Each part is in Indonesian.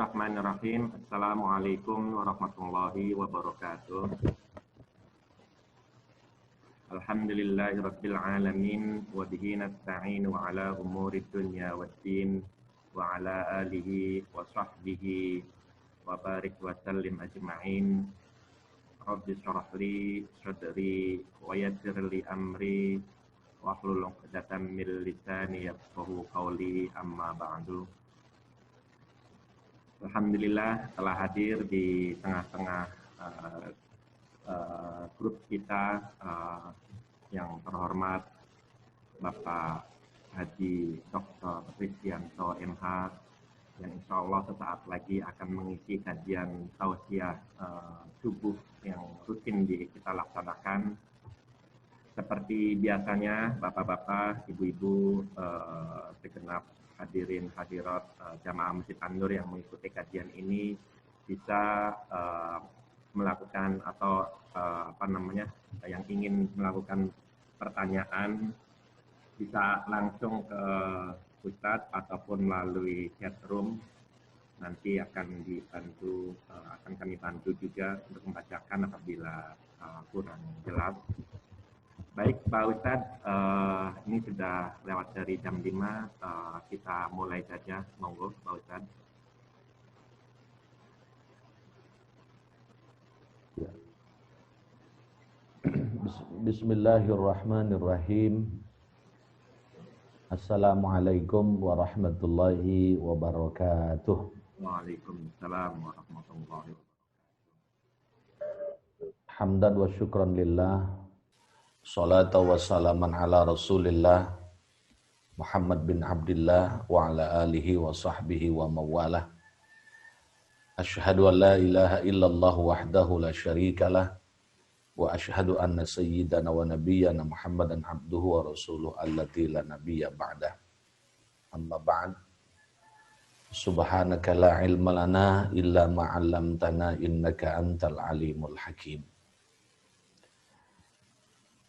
Bismillahirrahmanirrahim. Assalamualaikum warahmatullahi wabarakatuh. Alhamdulillahirabbil alamin wa bihi nasta'inu ala umurid dunya waddin wa ala alihi wa sahbihi wa barik wa sallim ajma'in. Rabbi shrah li sadri wa yassir li amri wa hlul 'uqdatam min lisani yafqahu qawli, amma ba'du. Alhamdulillah telah hadir di tengah-tengah grup kita yang terhormat Bapak Haji Dr. Rizkianto MH, yang insya Allah sesaat lagi akan mengisi kajian tausiah subuh yang rutin kita laksanakan. Seperti biasanya, bapak-bapak, ibu-ibu, segenap hadirin hadirat jamaah Masjid An-Nur yang mengikuti kajian ini bisa melakukan atau yang ingin melakukan pertanyaan bisa langsung ke Ustadz ataupun melalui chat room. Nanti akan kami bantu juga untuk membacakan apabila kurang jelas. Baik Pak Ustadz, ini sudah lewat dari jam 5, kita mulai saja, monggo Pak Ustadz. Bismillahirrahmanirrahim. Assalamualaikum warahmatullahi wabarakatuh. Waalaikumsalam warahmatullahi wabarakatuh. Hamdan wa syukran lillah. Salatu wa salaman ala Rasulillah Muhammad bin Abdillah wa ala alihi wa sahbihi wa mawalah. Asyhadu an la ilaha illallah wahdahu la syarikalah wa asyhadu anna sayyidana wa nabiyyana Muhammadan abduhu wa rasuluh allati la nabiyya ba'dah. Amma ba'd. Subhanaka la ilma lana illa ma 'allamtana innaka antal alimul hakim.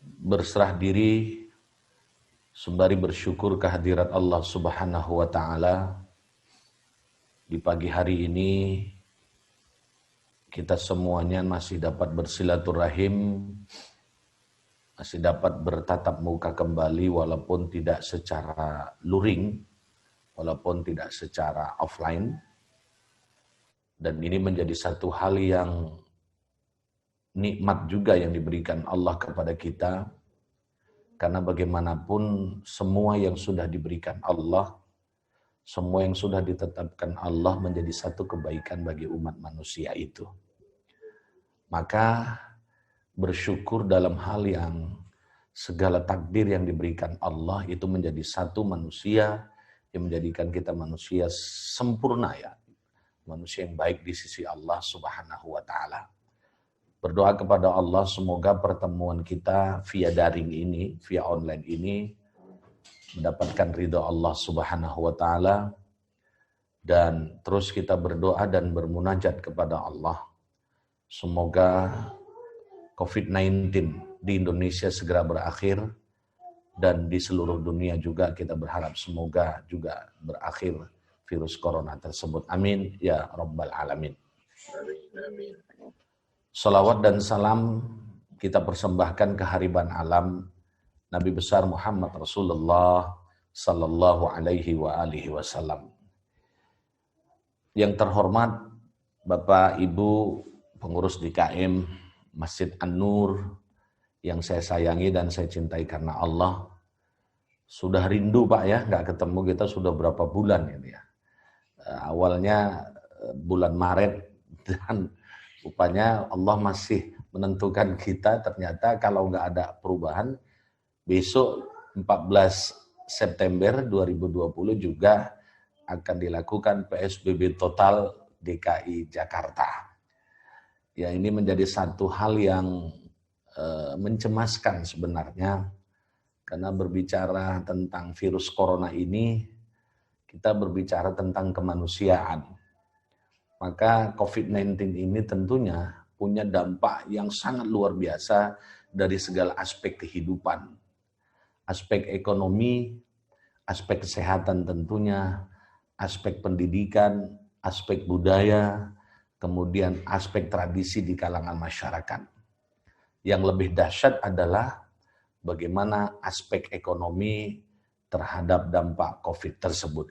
Berserah diri sembari bersyukur kehadirat Allah Subhanahu wa taala. Di pagi hari ini kita semuanya masih dapat bersilaturahim, masih dapat bertatap muka kembali walaupun tidak secara luring, walaupun tidak secara offline. Dan ini menjadi satu hal yang nikmat juga yang diberikan Allah kepada kita, karena bagaimanapun semua yang sudah diberikan Allah, semua yang sudah ditetapkan Allah menjadi satu kebaikan bagi umat manusia itu. Maka bersyukur dalam hal yang segala takdir yang diberikan Allah itu menjadi satu manusia yang menjadikan kita manusia sempurna, ya, manusia yang baik di sisi Allah Subhanahu wa taala. Berdoa kepada Allah semoga pertemuan kita via daring ini, via online ini mendapatkan ridha Allah Subhanahu wa taala, dan terus kita berdoa dan bermunajat kepada Allah. Semoga COVID-19 di Indonesia segera berakhir, dan di seluruh dunia juga kita berharap semoga juga berakhir virus corona tersebut. Amin ya rabbal alamin. Amin. Salawat dan salam kita persembahkan ke hariban alam Nabi besar Muhammad Rasulullah sallallahu alaihi wa alihi wasallam. Yang terhormat Bapak Ibu pengurus DKM Masjid An-Nur yang saya sayangi dan saya cintai karena Allah. Sudah rindu Pak ya, nggak ketemu kita sudah berapa bulan ini ya. Awalnya bulan Maret, dan rupanya Allah masih menentukan kita, ternyata kalau nggak ada perubahan, besok 14 September 2020 juga akan dilakukan PSBB total DKI Jakarta. Ya, ini menjadi satu hal yang mencemaskan sebenarnya, karena berbicara tentang virus corona ini, kita berbicara tentang kemanusiaan. Maka COVID-19 ini tentunya punya dampak yang sangat luar biasa dari segala aspek kehidupan. Aspek ekonomi, aspek kesehatan tentunya, aspek pendidikan, aspek budaya, kemudian aspek tradisi di kalangan masyarakat. Yang lebih dahsyat adalah bagaimana aspek ekonomi terhadap dampak COVID tersebut.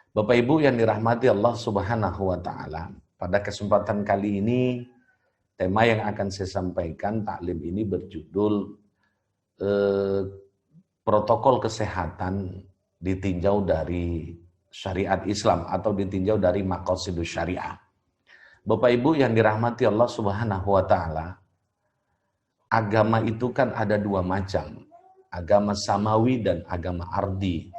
Bapak Ibu yang dirahmati Allah Subhanahu wa Ta'ala, pada kesempatan kali ini tema yang akan saya sampaikan, taklim ini berjudul protokol kesehatan ditinjau dari syariat Islam atau ditinjau dari maqasidus syariah. Bapak Ibu yang dirahmati Allah Subhanahu wa Ta'ala, agama itu kan ada dua macam, agama samawi dan agama ardi.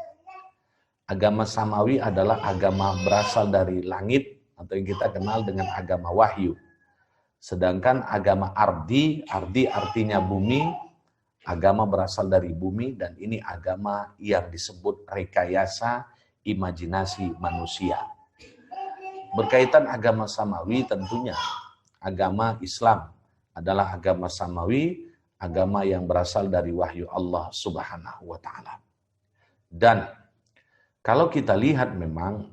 Agama samawi adalah agama berasal dari langit atau yang kita kenal dengan agama wahyu. Sedangkan agama ardi artinya bumi, agama berasal dari bumi dan ini agama yang disebut rekayasa imajinasi manusia. Berkaitan agama samawi tentunya agama Islam adalah agama samawi, agama yang berasal dari wahyu Allah Subhanahu wa Ta'ala. Dan kalau kita lihat memang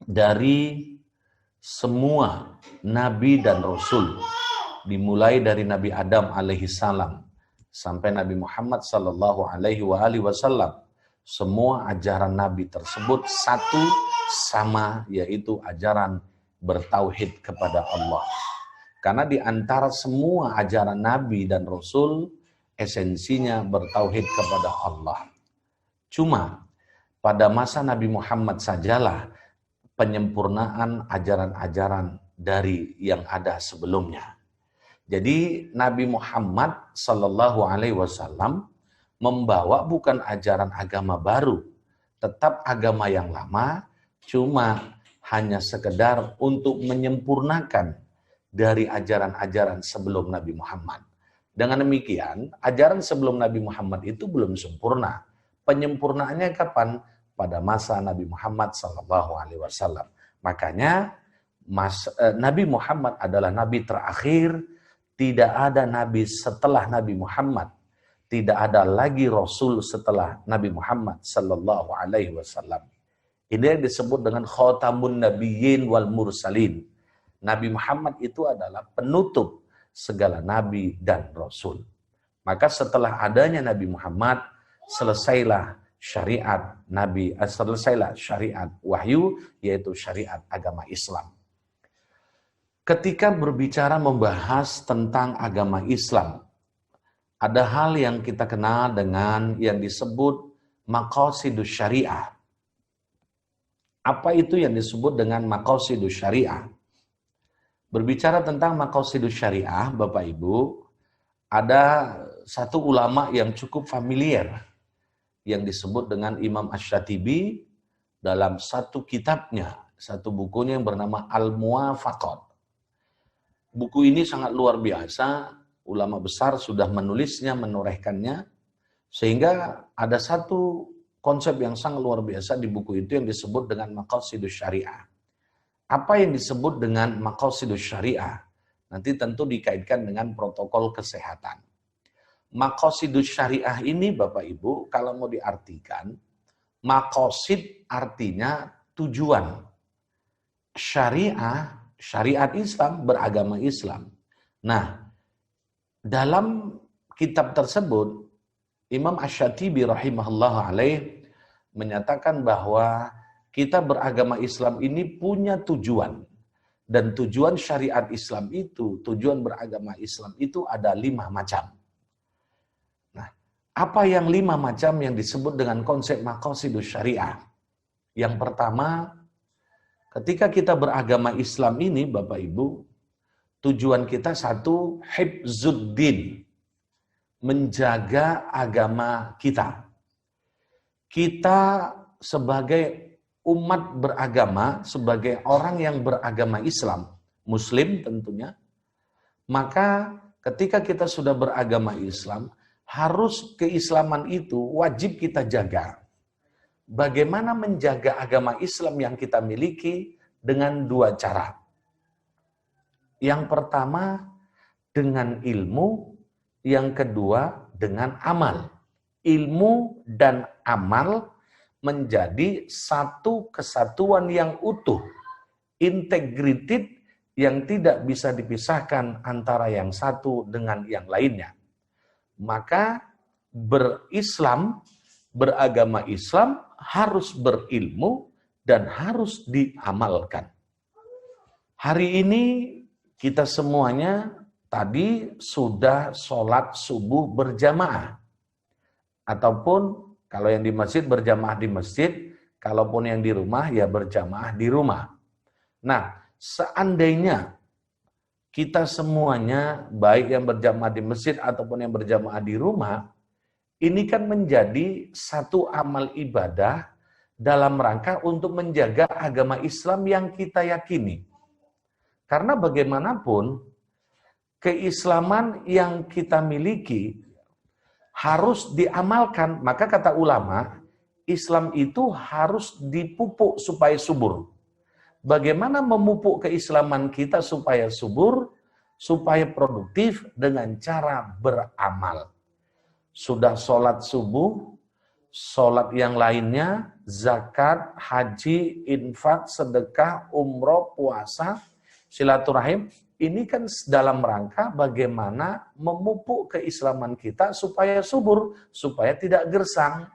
dari semua nabi dan rasul, dimulai dari Nabi Adam alaihi salam sampai Nabi Muhammad sallallahu alaihi wasallam, semua ajaran nabi tersebut satu sama, yaitu ajaran bertauhid kepada Allah. Karena di antara semua ajaran nabi dan rasul, esensinya bertauhid kepada Allah. Cuma pada masa Nabi Muhammad sajalah penyempurnaan ajaran-ajaran dari yang ada sebelumnya. Jadi Nabi Muhammad sallallahu alaihi wasallam membawa bukan ajaran agama baru, tetap agama yang lama, cuma hanya sekedar untuk menyempurnakan dari ajaran-ajaran sebelum Nabi Muhammad. Dengan demikian, ajaran sebelum Nabi Muhammad itu belum sempurna. Penyempurnaannya kapan? Pada masa Nabi Muhammad SAW. Makanya Nabi Muhammad adalah Nabi terakhir, tidak ada Nabi setelah Nabi Muhammad, tidak ada lagi Rasul setelah Nabi Muhammad SAW. Ini yang disebut dengan Khatamun Nabiyyin wal Mursalin. Nabi Muhammad itu adalah penutup segala Nabi dan Rasul. Maka setelah adanya Nabi Muhammad, selesailah syariat Nabi, selesailah syariat wahyu, yaitu syariat agama Islam. Ketika berbicara membahas tentang agama Islam, ada hal yang kita kenal dengan yang disebut maqasidus syariah. Apa itu yang disebut dengan maqasidus syariah? Berbicara tentang maqasidus syariah, Bapak Ibu, ada satu ulama yang cukup familiar, yang disebut dengan Imam Asy-Syatibi dalam satu kitabnya, satu bukunya yang bernama Al-Muwafaqat. Buku ini sangat luar biasa, ulama besar sudah menulisnya, menorehkannya, sehingga ada satu konsep yang sangat luar biasa di buku itu yang disebut dengan maqasidus syariah. Apa yang disebut dengan maqasidus syariah? Nanti tentu dikaitkan dengan protokol kesehatan. Maqasidus syariah ini Bapak Ibu, kalau mau diartikan, maqasid artinya tujuan. Syariat Islam, beragama Islam. Nah, dalam kitab tersebut, Imam Asy-Syatibi rahimahullah alaih menyatakan bahwa kita beragama Islam ini punya tujuan. Dan tujuan syariat Islam itu, tujuan beragama Islam itu ada 5 macam. Apa yang 5 macam yang disebut dengan konsep maqasidus syariah? Yang pertama, ketika kita beragama Islam ini, Bapak Ibu, tujuan kita satu, hifzuddin, menjaga agama kita. Kita sebagai umat beragama, sebagai orang yang beragama Islam, Muslim tentunya, maka ketika kita sudah beragama Islam, harus keislaman itu wajib kita jaga. Bagaimana menjaga agama Islam yang kita miliki? Dengan 2 cara. Yang pertama dengan ilmu, yang kedua dengan amal. Ilmu dan amal menjadi satu kesatuan yang utuh, integrated, yang tidak bisa dipisahkan antara yang satu dengan yang lainnya. Maka beragama Islam harus berilmu dan harus diamalkan. Hari ini kita semuanya tadi sudah sholat subuh berjamaah. Ataupun kalau yang di masjid berjamaah di masjid, kalaupun yang di rumah ya berjamaah di rumah. Nah, seandainya kita semuanya, baik yang berjamaah di masjid ataupun yang berjamaah di rumah, ini kan menjadi satu amal ibadah dalam rangka untuk menjaga agama Islam yang kita yakini. Karena bagaimanapun, keislaman yang kita miliki harus diamalkan. Maka kata ulama, Islam itu harus dipupuk supaya subur. Bagaimana memupuk keislaman kita supaya subur, supaya produktif dengan cara beramal. Sudah sholat subuh, sholat yang lainnya, zakat, haji, infak, sedekah, umroh, puasa, silaturahim. Ini kan dalam rangka bagaimana memupuk keislaman kita supaya subur, supaya tidak gersang.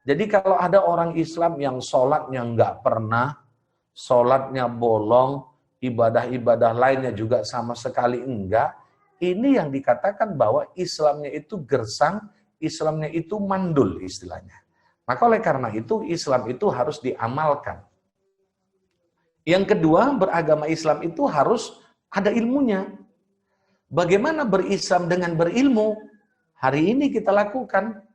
Jadi kalau ada orang Islam yang sholatnya nggak pernah, sholatnya bolong, ibadah-ibadah lainnya juga sama sekali enggak, ini yang dikatakan bahwa Islamnya itu gersang, Islamnya itu mandul istilahnya. Maka oleh karena itu Islam itu harus diamalkan. Yang kedua, beragama Islam itu harus ada ilmunya. Bagaimana berislam dengan berilmu? Hari ini kita lakukan.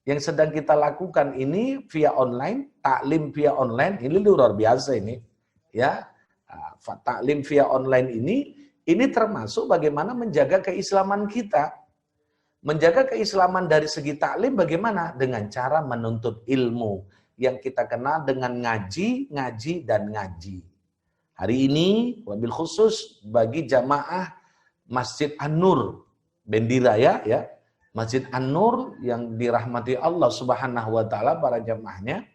Yang sedang kita lakukan ini via online, taklim via online, ini luar biasa ini. Ya, taklim via online ini termasuk bagaimana menjaga keislaman kita. Menjaga keislaman dari segi taklim bagaimana? Dengan cara menuntut ilmu yang kita kenal dengan ngaji, dan ngaji. Hari ini wabil khusus bagi jamaah Masjid An-Nur Bendiraya ya, Masjid An-Nur yang dirahmati Allah Subhanahu wa taala para jamaahnya.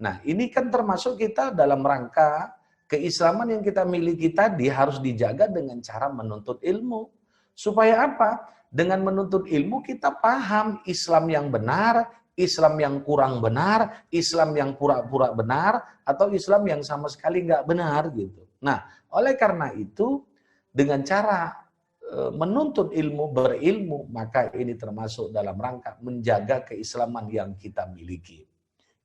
Nah, ini kan termasuk kita dalam rangka keislaman yang kita miliki tadi harus dijaga dengan cara menuntut ilmu. Supaya apa? Dengan menuntut ilmu kita paham Islam yang benar, Islam yang kurang benar, Islam yang pura-pura benar, atau Islam yang sama sekali nggak benar gitu. Nah, oleh karena itu dengan cara menuntut ilmu, berilmu, maka ini termasuk dalam rangka menjaga keislaman yang kita miliki.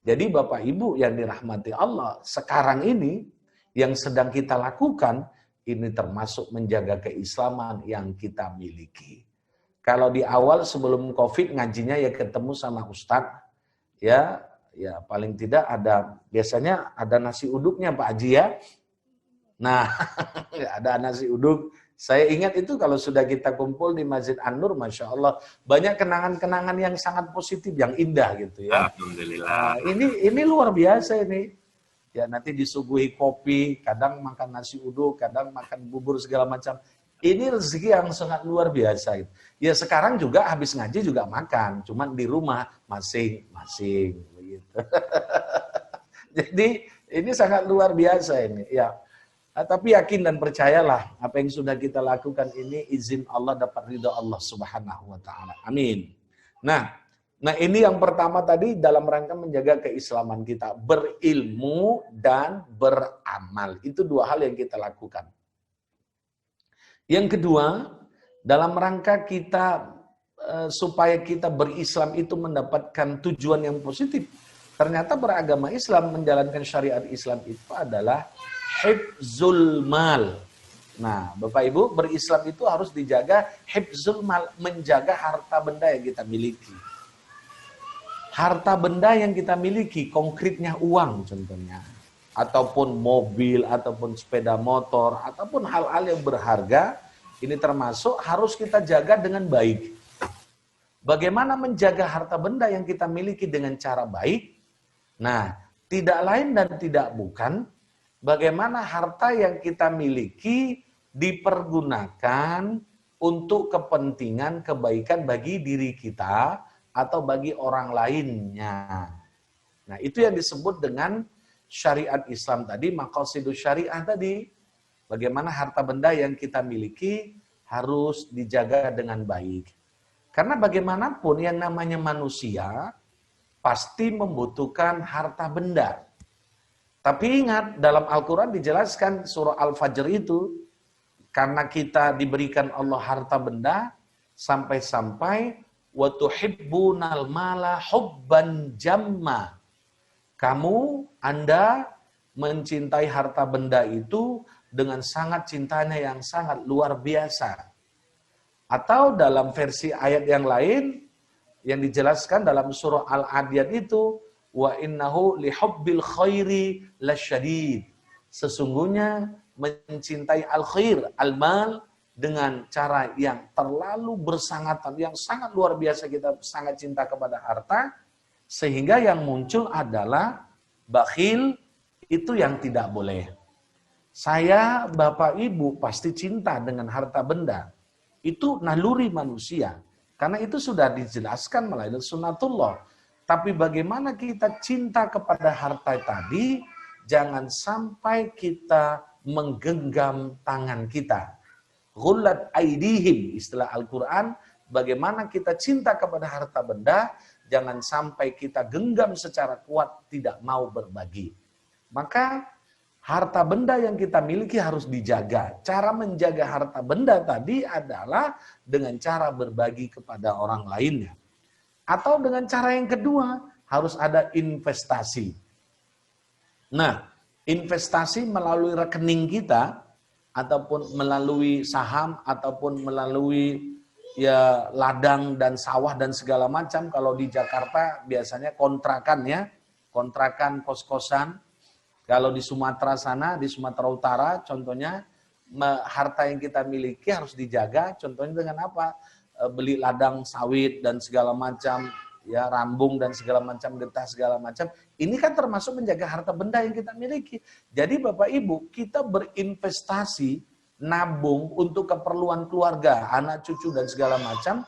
Jadi Bapak Ibu yang dirahmati Allah, sekarang ini yang sedang kita lakukan, ini termasuk menjaga keislaman yang kita miliki. Kalau di awal sebelum COVID ngajinya ya ketemu sama Ustadz, ya paling tidak biasanya ada nasi uduknya Pak Haji ya. Nah, ada nasi uduk. Saya ingat itu kalau sudah kita kumpul di Masjid An-Nur, Masya Allah, banyak kenangan-kenangan yang sangat positif, yang indah gitu ya. Alhamdulillah. Ini luar biasa ini. Ya nanti disuguhi kopi, kadang makan nasi uduk, kadang makan bubur segala macam. Ini rezeki yang sangat luar biasa. Gitu. Ya sekarang juga habis ngaji juga makan, cuman di rumah masing-masing. Begitu. Jadi ini sangat luar biasa ini. Ya. Tapi yakin dan percayalah apa yang sudah kita lakukan ini izin Allah, dapat ridha Allah Subhanahu wa taala. Amin. Nah ini yang pertama tadi dalam rangka menjaga keislaman kita, berilmu dan beramal. Itu dua hal yang kita lakukan. Yang kedua, dalam rangka kita supaya kita berislam itu mendapatkan tujuan yang positif. Ternyata beragama Islam, menjalankan syariat Islam itu adalah hifzul mal. Nah, Bapak Ibu, berislam itu harus dijaga hifzul mal, menjaga harta benda yang kita miliki. Harta benda yang kita miliki, konkretnya uang contohnya, ataupun mobil, ataupun sepeda motor, ataupun hal-hal yang berharga, ini termasuk harus kita jaga dengan baik. Bagaimana menjaga harta benda yang kita miliki dengan cara baik? Nah, tidak lain dan tidak bukan bagaimana harta yang kita miliki dipergunakan untuk kepentingan kebaikan bagi diri kita atau bagi orang lainnya. Nah, itu yang disebut dengan syariat Islam tadi, maqasidus syariah tadi. Bagaimana harta benda yang kita miliki harus dijaga dengan baik. Karena bagaimanapun yang namanya manusia pasti membutuhkan harta benda. Tapi ingat, dalam Al-Quran dijelaskan surah Al-Fajr itu, karena kita diberikan Allah harta benda, sampai-sampai wa tuhibbunal mala hubban jamma. Anda mencintai harta benda itu dengan sangat cintanya yang sangat luar biasa. Atau dalam versi ayat yang lain yang dijelaskan dalam surah Al-Adiyat itu, wa innahu lihubbil khairi lasyadid. Sesungguhnya mencintai al-khair, al-mal, dengan cara yang terlalu bersangatan, yang sangat luar biasa, kita sangat cinta kepada harta, sehingga yang muncul adalah bakhil, itu yang tidak boleh. Saya, Bapak Ibu pasti cinta dengan harta benda. Itu naluri manusia. Karena itu sudah dijelaskan melalui sunnatullah. Tapi bagaimana kita cinta kepada harta tadi, jangan sampai kita menggenggam tangan kita. Ghullat aidihim, istilah Al-Quran, bagaimana kita cinta kepada harta benda, jangan sampai kita genggam secara kuat, tidak mau berbagi. Maka harta benda yang kita miliki harus dijaga. Cara menjaga harta benda tadi adalah dengan cara berbagi kepada orang lainnya. Atau dengan cara yang kedua, harus ada investasi. Nah, investasi melalui rekening kita, ataupun melalui saham, ataupun melalui ya ladang dan sawah dan segala macam. Kalau di Jakarta biasanya kontrakan ya, kontrakan kos-kosan. Kalau di Sumatera sana, di Sumatera Utara contohnya, harta yang kita miliki harus dijaga. Contohnya dengan apa? Beli ladang sawit dan segala macam, ya rambung dan segala macam, getah segala macam. Ini kan termasuk menjaga harta benda yang kita miliki. Jadi Bapak Ibu, kita berinvestasi, nabung untuk keperluan keluarga, anak cucu dan segala macam.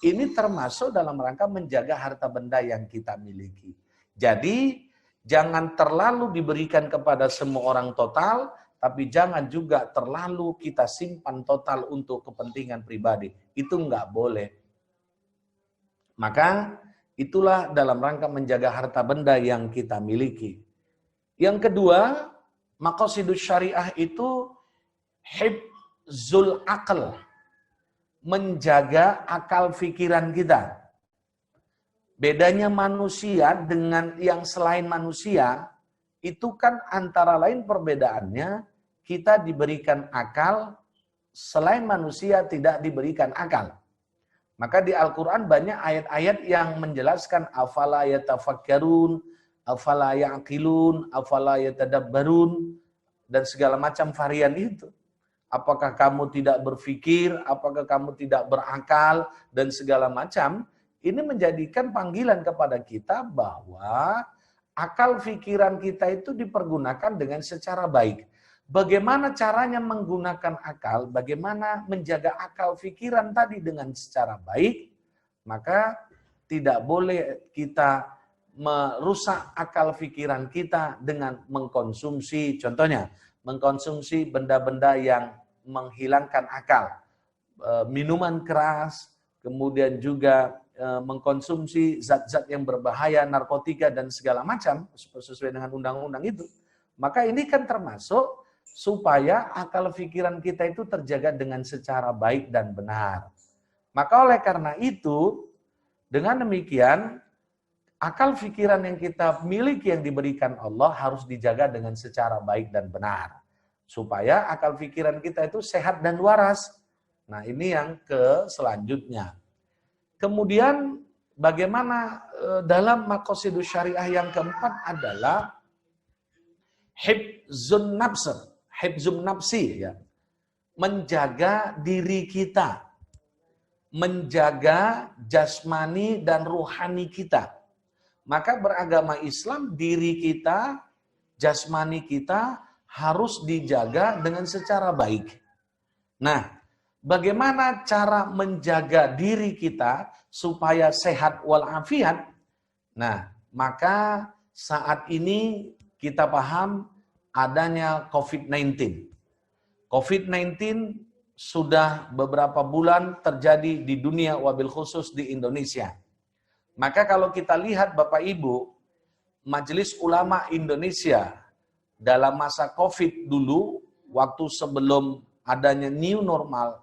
Ini termasuk dalam rangka menjaga harta benda yang kita miliki. Jadi jangan terlalu diberikan kepada semua orang total, tapi jangan juga terlalu kita simpan total untuk kepentingan pribadi. Itu enggak boleh. Maka itulah dalam rangka menjaga harta benda yang kita miliki. Yang kedua, maqasidus syariah itu hifzul aql, menjaga akal pikiran kita. Bedanya manusia dengan yang selain manusia, itu kan antara lain perbedaannya, kita diberikan akal, selain manusia tidak diberikan akal. Maka di Al-Quran banyak ayat-ayat yang menjelaskan afala yatafakkarun, afala ya'qilun, afala yatadabbarun, dan segala macam varian itu. Apakah kamu tidak berpikir, apakah kamu tidak berakal, dan segala macam. Ini menjadikan panggilan kepada kita bahwa akal pikiran kita itu dipergunakan dengan secara baik. Bagaimana caranya menggunakan akal, bagaimana menjaga akal pikiran tadi dengan secara baik, maka tidak boleh kita merusak akal pikiran kita dengan mengkonsumsi, contohnya, mengkonsumsi benda-benda yang menghilangkan akal. Minuman keras, kemudian juga mengkonsumsi zat-zat yang berbahaya, narkotika dan segala macam sesuai dengan undang-undang itu. Maka ini kan termasuk supaya akal pikiran kita itu terjaga dengan secara baik dan benar. Maka oleh karena itu, dengan demikian akal pikiran yang kita miliki yang diberikan Allah harus dijaga dengan secara baik dan benar. Supaya akal pikiran kita itu sehat dan waras. Nah, ini yang selanjutnya. Kemudian bagaimana dalam maqasidus syariah yang keempat adalah hifzun nafsi, ya. Menjaga diri kita, menjaga jasmani dan ruhani kita. Maka beragama Islam, diri kita, jasmani kita harus dijaga dengan secara baik. Nah, bagaimana cara menjaga diri kita supaya sehat walafiat? Nah, maka saat ini kita paham adanya COVID-19. COVID-19 sudah beberapa bulan terjadi di dunia, wabil khusus di Indonesia. Maka kalau kita lihat Bapak Ibu, Majelis Ulama Indonesia dalam masa COVID dulu, waktu sebelum adanya new normal,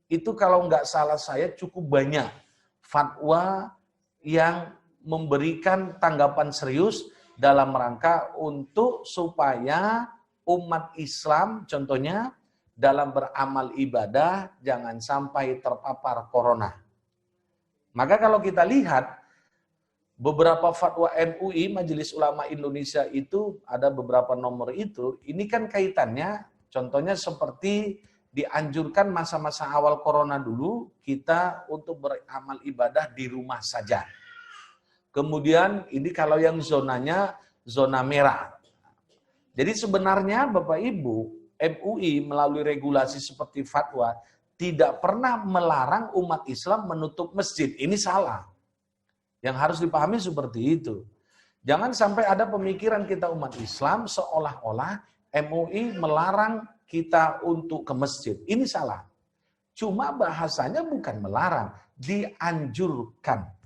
itu kalau nggak salah saya cukup banyak fatwa yang memberikan tanggapan serius dalam rangka untuk supaya umat Islam contohnya dalam beramal ibadah jangan sampai terpapar corona. Maka kalau kita lihat beberapa fatwa MUI, Majelis Ulama Indonesia itu ada beberapa nomor itu, ini kan kaitannya contohnya seperti dianjurkan masa-masa awal corona dulu kita untuk beramal ibadah di rumah saja. Kemudian ini kalau yang zonanya zona merah. Jadi sebenarnya Bapak Ibu, MUI melalui regulasi seperti fatwa tidak pernah melarang umat Islam menutup masjid. Ini salah. Yang harus dipahami seperti itu. Jangan sampai ada pemikiran kita umat Islam seolah-olah MUI melarang kita untuk ke masjid. Ini salah. Cuma bahasanya bukan melarang, dianjurkan.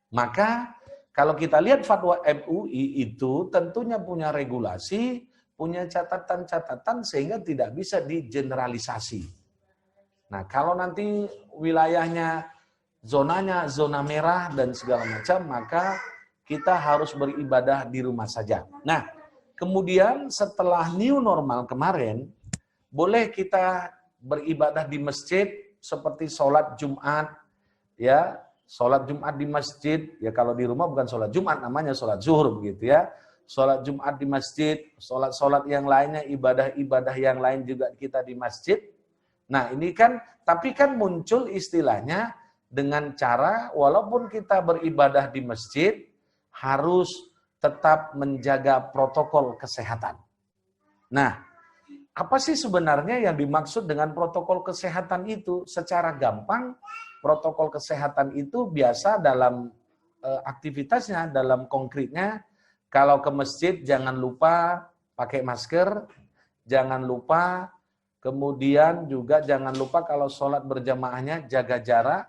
Maka kalau kita lihat fatwa MUI itu tentunya punya regulasi, punya catatan-catatan sehingga tidak bisa digeneralisasi. Nah, kalau nanti wilayahnya, zonanya zona merah dan segala macam, maka kita harus beribadah di rumah saja. Nah, kemudian setelah new normal kemarin, boleh kita beribadah di masjid seperti sholat Jumat, ya, sholat Jumat di masjid, ya kalau di rumah bukan sholat Jumat, namanya sholat zuhur begitu ya. Sholat Jumat di masjid, sholat-sholat yang lainnya, ibadah-ibadah yang lain juga kita di masjid. Nah ini kan, tapi kan muncul istilahnya dengan cara, walaupun kita beribadah di masjid, harus tetap menjaga protokol kesehatan. Nah, apa sih sebenarnya yang dimaksud dengan protokol kesehatan itu? Secara gampang, protokol kesehatan itu biasa dalam aktivitasnya, dalam konkretnya, kalau ke masjid jangan lupa pakai masker, jangan lupa, kemudian juga jangan lupa kalau sholat berjamaahnya jaga jarak,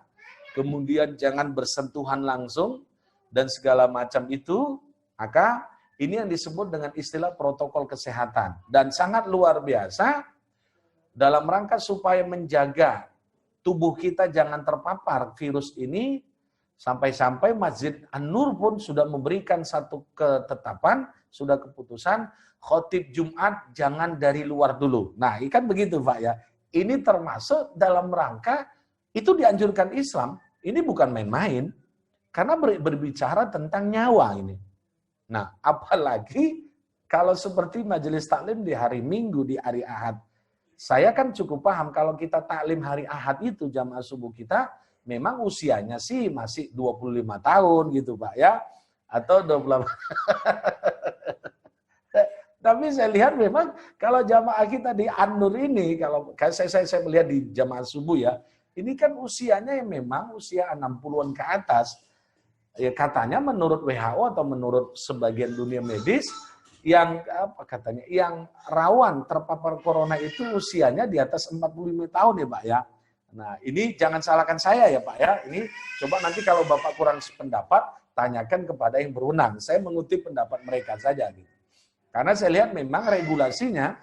kemudian jangan bersentuhan langsung, dan segala macam itu, maka ini yang disebut dengan istilah protokol kesehatan. Dan sangat luar biasa dalam rangka supaya menjaga tubuh kita jangan terpapar virus ini, sampai-sampai Masjid An-Nur pun sudah memberikan satu ketetapan, sudah keputusan, khotib Jumat jangan dari luar dulu. Nah, ini kan begitu Pak ya. Ini termasuk dalam rangka, itu dianjurkan Islam, ini bukan main-main, karena berbicara tentang nyawa ini. Nah, apalagi kalau seperti majelis taklim di hari Minggu, di hari Ahad. Saya kan cukup paham kalau kita taklim hari Ahad itu jamaah subuh kita memang usianya sih masih 25 tahun gitu Pak ya. Atau 28. Tapi saya lihat memang kalau jamaah kita di An-Nur ini, kalau saya melihat di jamaah subuh ya, ini kan usianya yang memang usia 60-an ke atas. Ya katanya menurut WHO atau menurut sebagian dunia medis, yang apa katanya, yang rawan terpapar corona itu usianya di atas 45 tahun ya Pak ya. Nah ini jangan salahkan saya ya Pak ya. Ini coba nanti kalau Bapak kurang sependapat, tanyakan kepada yang berwenang. Saya mengutip pendapat mereka saja gitu. Karena saya lihat memang regulasinya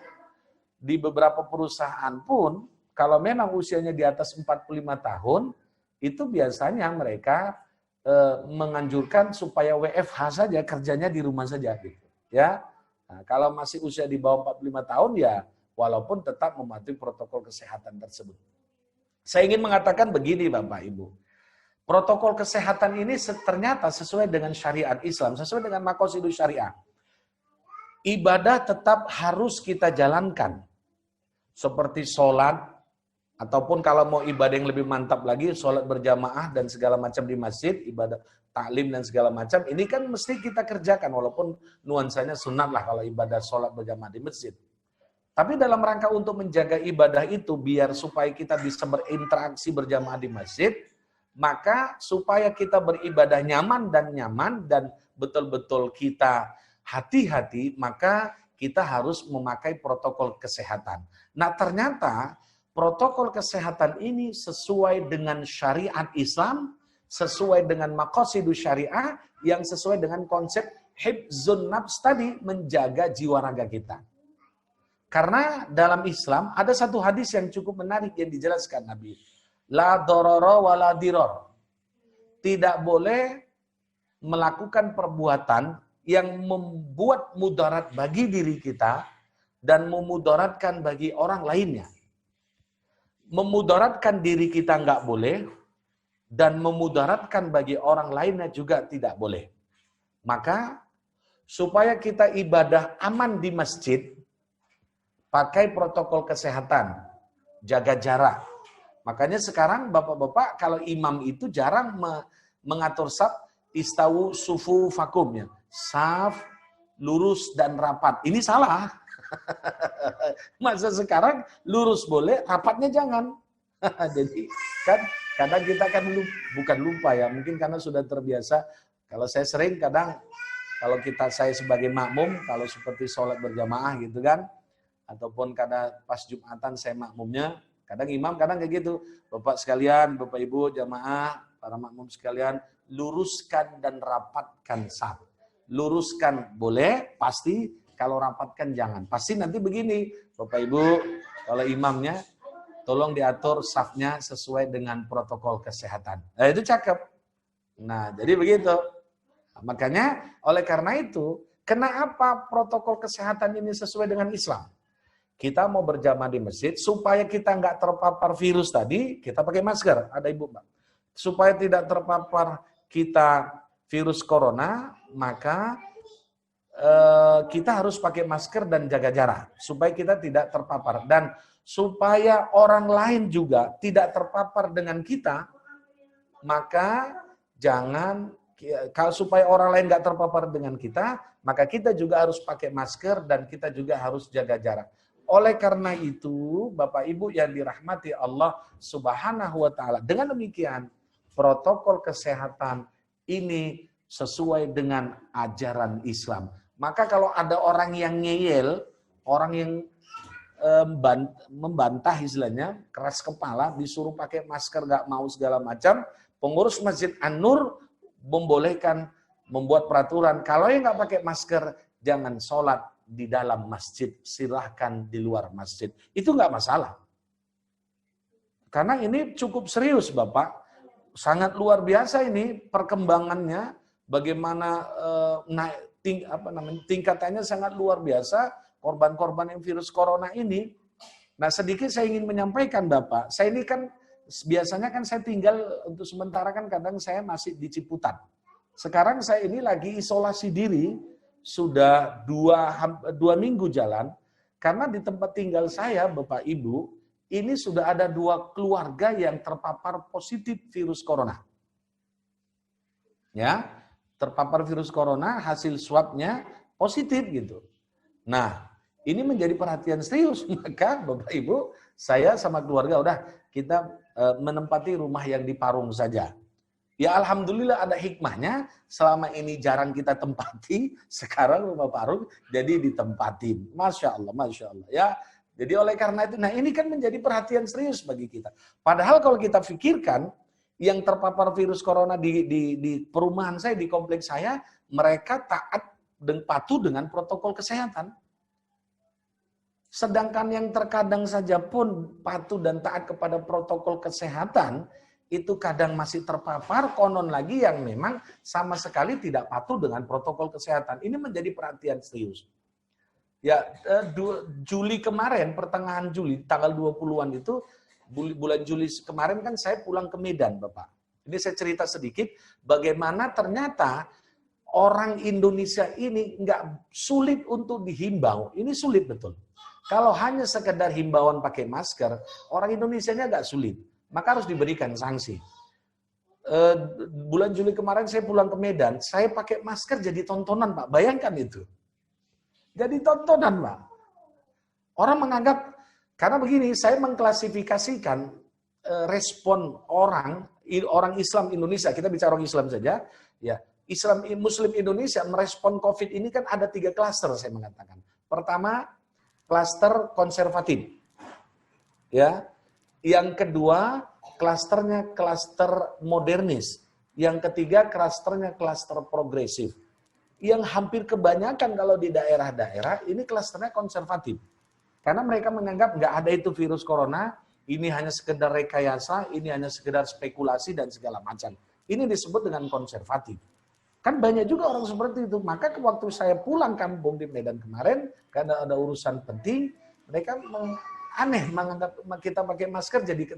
di beberapa perusahaan pun, kalau memang usianya di atas 45 tahun, itu biasanya mereka menganjurkan supaya WFH saja, kerjanya di rumah saja gitu. Ya. Nah, kalau masih usia di bawah 45 tahun ya walaupun tetap mematuhi protokol kesehatan tersebut. Saya ingin mengatakan begini Bapak Ibu. Protokol kesehatan ini ternyata sesuai dengan syariat Islam, sesuai dengan maqasidus syariah. Ibadah tetap harus kita jalankan. Seperti sholat, ataupun kalau mau ibadah yang lebih mantap lagi, sholat berjamaah dan segala macam di masjid, ibadah taklim dan segala macam, ini kan mesti kita kerjakan, walaupun nuansanya sunat lah kalau ibadah sholat berjamaah di masjid. Tapi dalam rangka untuk menjaga ibadah itu, biar supaya kita bisa berinteraksi berjamaah di masjid, Maka supaya kita beribadah nyaman dan betul-betul kita hati-hati, maka kita harus memakai protokol kesehatan. Nah, ternyata protokol kesehatan ini sesuai dengan syariat Islam, sesuai dengan maqasidus syariah, yang sesuai dengan konsep hifzun nafs tadi, menjaga jiwa raga kita. Karena dalam Islam ada satu hadis yang cukup menarik yang dijelaskan Nabi. La dororo wa la diror. Tidak boleh melakukan perbuatan yang membuat mudarat bagi diri kita dan memudaratkan bagi orang lainnya. Memudaratkan diri kita nggak boleh dan memudaratkan bagi orang lainnya juga tidak boleh. Maka supaya kita ibadah aman di masjid, pakai protokol kesehatan, jaga jarak. Makanya sekarang bapak-bapak kalau imam itu jarang mengatur saf, istawu sufu fakumnya. Saf, lurus dan rapat. Ini salah. Masa sekarang lurus boleh, rapatnya jangan. Jadi kan kadang kita kan bukan lupa ya, mungkin karena sudah terbiasa. Kalau saya sering kadang kalau saya sebagai makmum, kalau seperti sholat berjamaah gitu kan, ataupun kadang pas Jumatan saya makmumnya, kadang imam kadang kayak gitu. Bapak sekalian, Bapak Ibu jamaah, para makmum sekalian, luruskan dan rapatkan saf. Luruskan boleh, pasti. Kalau rapatkan jangan. Pasti nanti begini, Bapak Ibu, kalau imamnya, tolong diatur safnya sesuai dengan protokol kesehatan. Nah, itu cakep. Nah, jadi begitu. Nah, makanya, oleh karena itu, kenapa protokol kesehatan ini sesuai dengan Islam? Kita mau berjamaah di masjid, supaya kita nggak terpapar virus tadi, kita pakai masker. Ada Ibu, Mbak. Supaya tidak terpapar kita virus corona, maka kita harus pakai masker dan jaga jarak supaya kita tidak terpapar, dan supaya orang lain juga tidak terpapar dengan kita, maka supaya orang lain nggak terpapar dengan kita, maka kita juga harus pakai masker dan kita juga harus jaga jarak. Oleh karena itu, Bapak Ibu yang dirahmati Allah Subhanahu wa taala, dengan demikian protokol kesehatan ini sesuai dengan ajaran Islam. Maka kalau ada orang yang ngeyel, orang yang membantah istilahnya, keras kepala, disuruh pakai masker gak mau segala macam, pengurus Masjid An-Nur membolehkan membuat peraturan, kalau yang gak pakai masker, jangan sholat di dalam masjid, silahkan di luar masjid. Itu gak masalah. Karena ini cukup serius Bapak, sangat luar biasa ini perkembangannya, bagaimana tingkatannya sangat luar biasa, korban-korban yang virus corona ini. Nah, sedikit saya ingin menyampaikan Bapak, saya ini kan biasanya kan saya tinggal untuk sementara kan kadang saya masih di Ciputat. Sekarang saya ini lagi isolasi diri, sudah dua minggu jalan, karena di tempat tinggal saya Bapak Ibu, ini sudah ada 2 keluarga yang terpapar positif virus corona. Ya, terpapar virus corona, hasil swabnya positif gitu. Nah, ini menjadi perhatian serius. Maka Bapak Ibu, saya sama keluarga udah kita menempati rumah yang di Parung saja. Ya Alhamdulillah ada hikmahnya, selama ini jarang kita tempati, sekarang rumah Parung jadi ditempatin. Masya Allah, Masya Allah. Ya, jadi oleh karena itu, nah ini kan menjadi perhatian serius bagi kita. Padahal kalau kita pikirkan, yang terpapar virus corona di perumahan saya, di kompleks saya, mereka taat dan patuh dengan protokol kesehatan. Sedangkan yang terkadang saja pun patuh dan taat kepada protokol kesehatan, itu kadang masih terpapar, konon lagi yang memang sama sekali tidak patuh dengan protokol kesehatan. Ini menjadi perhatian serius. Ya, Juli kemarin, pertengahan Juli, tanggal 20-an itu, bulan Juli kemarin kan saya pulang ke Medan, Bapak. Ini saya cerita sedikit, bagaimana ternyata orang Indonesia ini nggak sulit untuk dihimbau. Ini sulit betul. Kalau hanya sekedar himbauan pakai masker, orang Indonesianya nggak sulit. Maka harus diberikan sanksi. Bulan Juli kemarin saya pulang ke Medan, saya pakai masker jadi tontonan, Pak. Bayangkan itu. Jadi tontonan, Pak. Orang menganggap, karena begini, saya mengklasifikasikan respon orang orang Islam Indonesia, kita bicara orang Islam saja, ya. Muslim Indonesia merespon COVID ini kan ada 3 klaster saya mengatakan. Pertama, klaster konservatif. Ya. Yang kedua, klasternya klaster modernis. Yang ketiga, klasternya klaster progresif. Yang hampir kebanyakan kalau di daerah-daerah, ini klasternya konservatif. Karena mereka menganggap nggak ada itu virus corona, ini hanya sekedar rekayasa, ini hanya sekedar spekulasi dan segala macam. Ini disebut dengan konservatif. Kan banyak juga orang seperti itu. Maka waktu saya pulang kampung di Medan kemarin, karena ada urusan penting, mereka aneh menganggap kita pakai masker jadi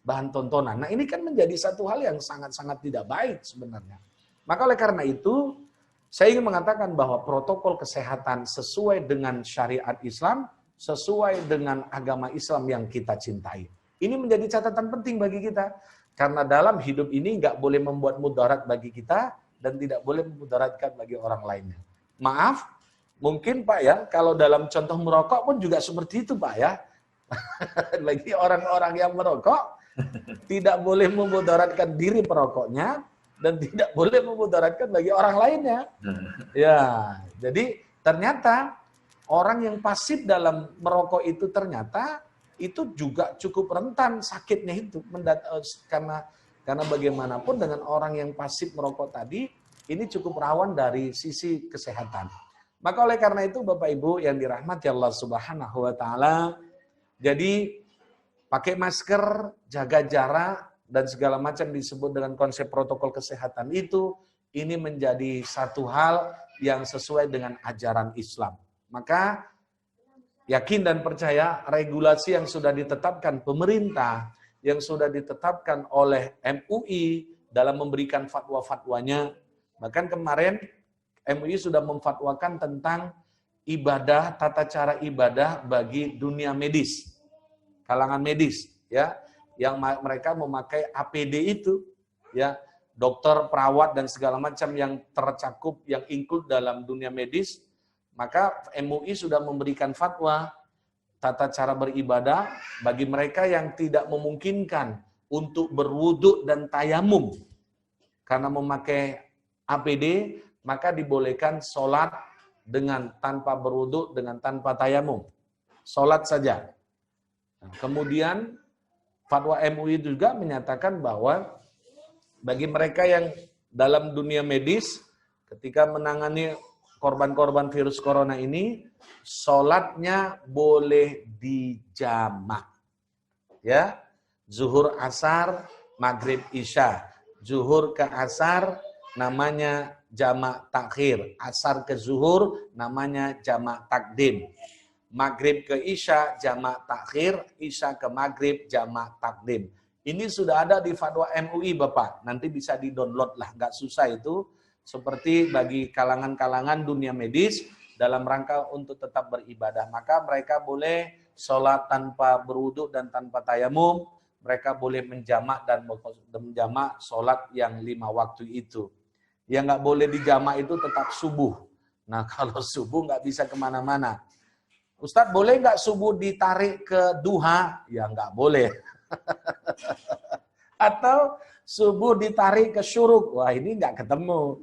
bahan tontonan. Nah ini kan menjadi satu hal yang sangat-sangat tidak baik sebenarnya. Maka oleh karena itu, saya ingin mengatakan bahwa protokol kesehatan sesuai dengan syariat Islam, sesuai dengan agama Islam yang kita cintai. Ini menjadi catatan penting bagi kita. Karena dalam hidup ini nggak boleh membuat mudarat bagi kita, dan tidak boleh memudaratkan bagi orang lainnya. Maaf, mungkin Pak ya, kalau dalam contoh merokok pun juga seperti itu Pak ya. Bagi orang-orang yang merokok, tidak boleh memudaratkan diri perokoknya, dan tidak boleh memudaratkan bagi orang lainnya. Ya, jadi ternyata orang yang pasif dalam merokok itu ternyata itu juga cukup rentan sakitnya itu. Karena bagaimanapun dengan orang yang pasif merokok tadi, ini cukup rawan dari sisi kesehatan. Maka oleh karena itu Bapak Ibu yang dirahmati Allah Subhanahu wa taala, jadi pakai masker, jaga jarak dan segala macam disebut dengan konsep protokol kesehatan itu, ini menjadi satu hal yang sesuai dengan ajaran Islam. Maka yakin dan percaya regulasi yang sudah ditetapkan pemerintah, yang sudah ditetapkan oleh MUI dalam memberikan fatwa-fatwanya. Bahkan kemarin MUI sudah memfatwakan tentang ibadah, tata cara ibadah bagi dunia medis, kalangan medis, ya, yang mereka memakai APD itu, ya, dokter, perawat dan segala macam yang tercakup, yang include dalam dunia medis. Maka MUI sudah memberikan fatwa tata cara beribadah bagi mereka yang tidak memungkinkan untuk berwuduk dan tayamum karena memakai APD, maka dibolehkan sholat dengan tanpa berwuduk, dengan tanpa tayamum. Sholat saja. Nah, kemudian fatwa MUI juga menyatakan bahwa bagi mereka yang dalam dunia medis ketika menangani korban-korban virus corona ini, sholatnya boleh dijamak. Ya, zuhur asar, maghrib isya. Zuhur ke asar namanya jamak takhir. Asar ke zuhur namanya jamak takdim. Maghrib ke isya jamak takhir, isya ke maghrib jamak takdim. Ini sudah ada di fatwa MUI Bapak. Nanti bisa di-download lah, nggak susah itu. Seperti bagi kalangan-kalangan dunia medis dalam rangka untuk tetap beribadah. Maka mereka boleh sholat tanpa berwuduk dan tanpa tayamum. Mereka boleh menjamak dan menjamak sholat yang 5 waktu itu. Yang nggak boleh dijamak itu tetap subuh. Nah kalau subuh nggak bisa kemana-mana. Ustadz boleh nggak subuh ditarik ke duha? Ya nggak boleh. Atau subuh ditarik ke syuruk? Wah ini nggak ketemu.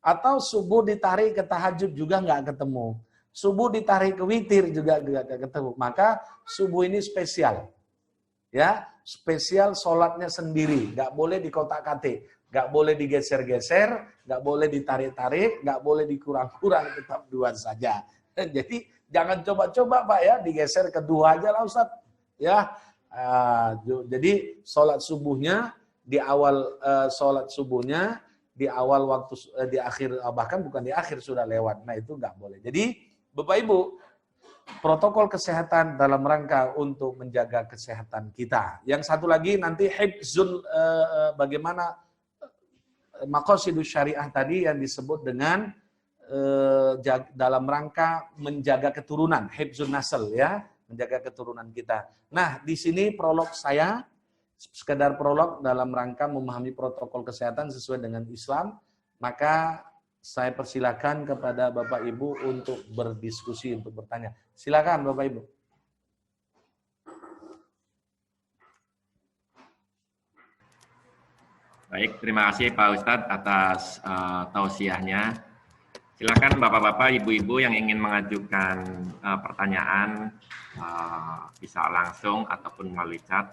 Atau subuh ditarik ke tahajud juga nggak ketemu. Subuh ditarik ke witir juga nggak ketemu. Maka subuh ini spesial. Ya, spesial sholatnya sendiri. Nggak boleh dikotak-katik. Nggak boleh digeser-geser. Nggak boleh ditarik-tarik. Nggak boleh dikurang-kurang. Tetap 2 saja. Jadi jangan coba-coba Pak ya. Digeser ke 2 aja lah Ustaz. Ya, jadi sholat subuhnya di awal sholat subuhnya di awal waktu, di akhir, bahkan bukan di akhir sudah lewat. Nah itu nggak boleh. Jadi Bapak Ibu, protokol kesehatan dalam rangka untuk menjaga kesehatan kita. Yang satu lagi nanti hifzul, bagaimana maqasidus syariah tadi yang disebut dengan dalam rangka menjaga keturunan, hifzun nasl ya, menjaga keturunan kita. Nah di sini prolog saya, sekedar prolog dalam rangka memahami protokol kesehatan sesuai dengan Islam, maka saya persilakan kepada Bapak Ibu untuk berdiskusi, untuk bertanya. Silakan Bapak Ibu. Baik, terima kasih Pak Ustadz atas tausiahnya. Silakan Bapak-bapak, Ibu-ibu yang ingin mengajukan pertanyaan bisa langsung ataupun melalui chat.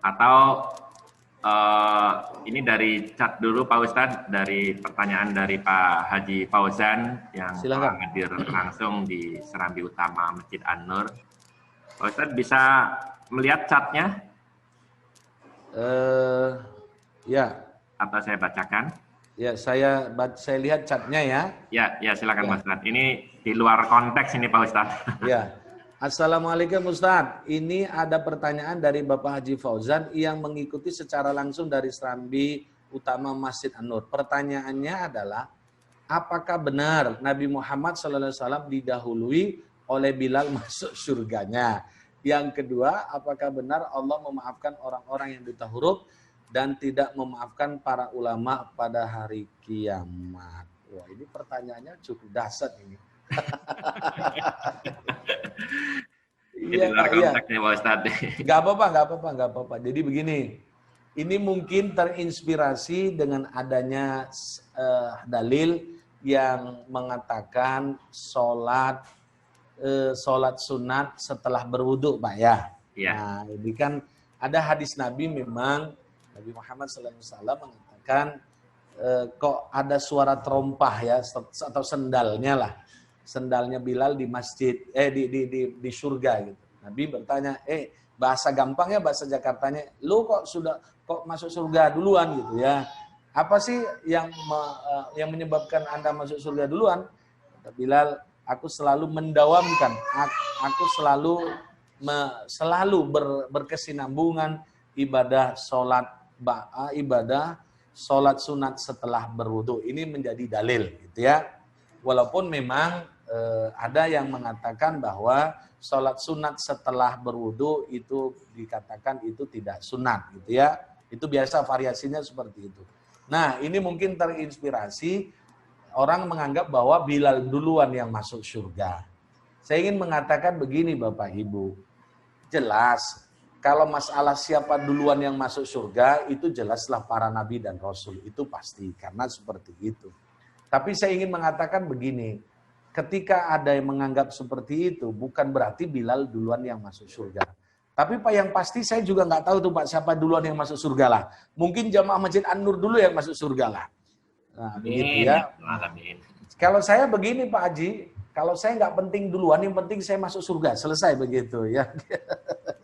Atau ini dari chat dulu Pak Ustadz, dari pertanyaan dari Pak Haji Fauzan yang telah hadir langsung di Serambi Utama Masjid An-Nur. Pak Ustadz bisa melihat chatnya? Ya. Atau saya bacakan? Ya, saya lihat chatnya ya. Ya silakan Pak Ustadz. Ini di luar konteks ini Pak Ustadz. Ya. Assalamualaikum Ustadz. Ini ada pertanyaan dari Bapak Haji Fauzan yang mengikuti secara langsung dari Serambi Utama Masjid An-Nur. Pertanyaannya adalah, apakah benar Nabi Muhammad SAW didahului oleh Bilal masuk surganya? Yang kedua, apakah benar Allah memaafkan orang-orang yang buta huruf dan tidak memaafkan para ulama pada hari kiamat? Wah, ini pertanyaannya cukup dahsyat ini. Iya, Pak Ustadz. Gak apa-apa. Jadi begini, ini mungkin terinspirasi dengan adanya dalil yang mengatakan sholat sunat setelah berwudu, Pak ya. Ya. Nah, ini kan ada hadis Nabi, memang Nabi Muhammad SAW mengatakan kok ada suara terompah ya, atau sendalnya Bilal di masjid, di surga gitu. Nabi bertanya, bahasa gampangnya, bahasa Jakartanya, lu kok masuk surga duluan gitu ya? Apa sih yang menyebabkan Anda masuk surga duluan? Kata Bilal, aku selalu mendawamkan, aku selalu berkesinambungan ibadah sholat sunat setelah berwudu. Ini menjadi dalil gitu ya. Walaupun memang ada yang mengatakan bahwa sholat sunat setelah berwudu itu dikatakan itu tidak sunat gitu ya. Itu biasa variasinya seperti itu. Nah, ini mungkin terinspirasi orang menganggap bahwa Bilal duluan yang masuk surga. Saya ingin mengatakan begini Bapak Ibu. Jelas, kalau masalah siapa duluan yang masuk surga, itu jelaslah para nabi dan rasul. Itu pasti, karena seperti itu. Tapi saya ingin mengatakan begini. Ketika ada yang menganggap seperti itu, bukan berarti Bilal duluan yang masuk surga. Tapi Pak, yang pasti saya juga nggak tahu tuh Pak, siapa duluan yang masuk surga lah. Mungkin jamaah Masjid An-Nur dulu yang masuk surga lah. Nah, begitu ya. Kalau saya begini Pak Haji, kalau saya nggak penting duluan, yang penting saya masuk surga, selesai begitu ya.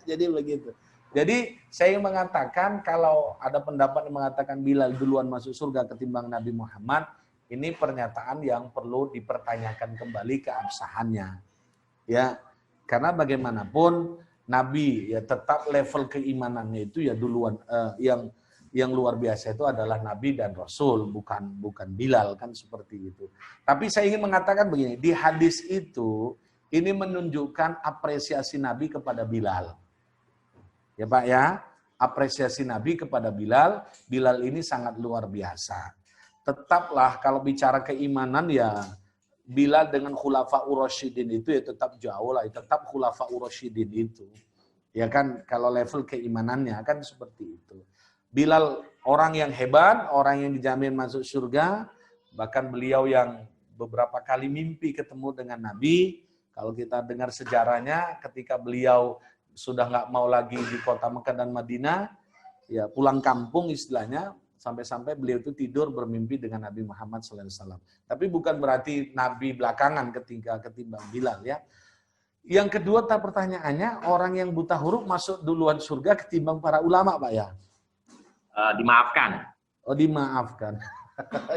Jadi begitu. Jadi saya ingin mengatakan kalau ada pendapat yang mengatakan Bilal duluan masuk surga ketimbang Nabi Muhammad, ini pernyataan yang perlu dipertanyakan kembali keabsahannya. Ya, karena bagaimanapun Nabi ya tetap level keimanannya itu ya duluan yang luar biasa itu adalah Nabi dan Rasul, bukan Bilal, kan seperti itu. Tapi saya ingin mengatakan begini, di hadis itu ini menunjukkan apresiasi Nabi kepada Bilal. Ya Pak ya, apresiasi Nabi kepada Bilal. Bilal ini sangat luar biasa. Tetaplah kalau bicara keimanan ya Bilal dengan Khulafaur Rasyidin itu ya tetap jauh lah, tetap Khulafaur Rasyidin itu. Ya kan, kalau level keimanannya kan seperti itu. Bilal orang yang hebat, orang yang dijamin masuk surga, bahkan beliau yang beberapa kali mimpi ketemu dengan Nabi. Kalau kita dengar sejarahnya, ketika beliau sudah nggak mau lagi di kota Mekah dan Madinah, ya pulang kampung istilahnya, sampai-sampai beliau itu tidur bermimpi dengan Nabi Muhammad SAW. Tapi bukan berarti Nabi belakangan ketimbang Bilal ya. Yang kedua pertanyaannya, orang yang buta huruf masuk duluan surga ketimbang para ulama Pak ya? Dimaafkan. Oh, dimaafkan.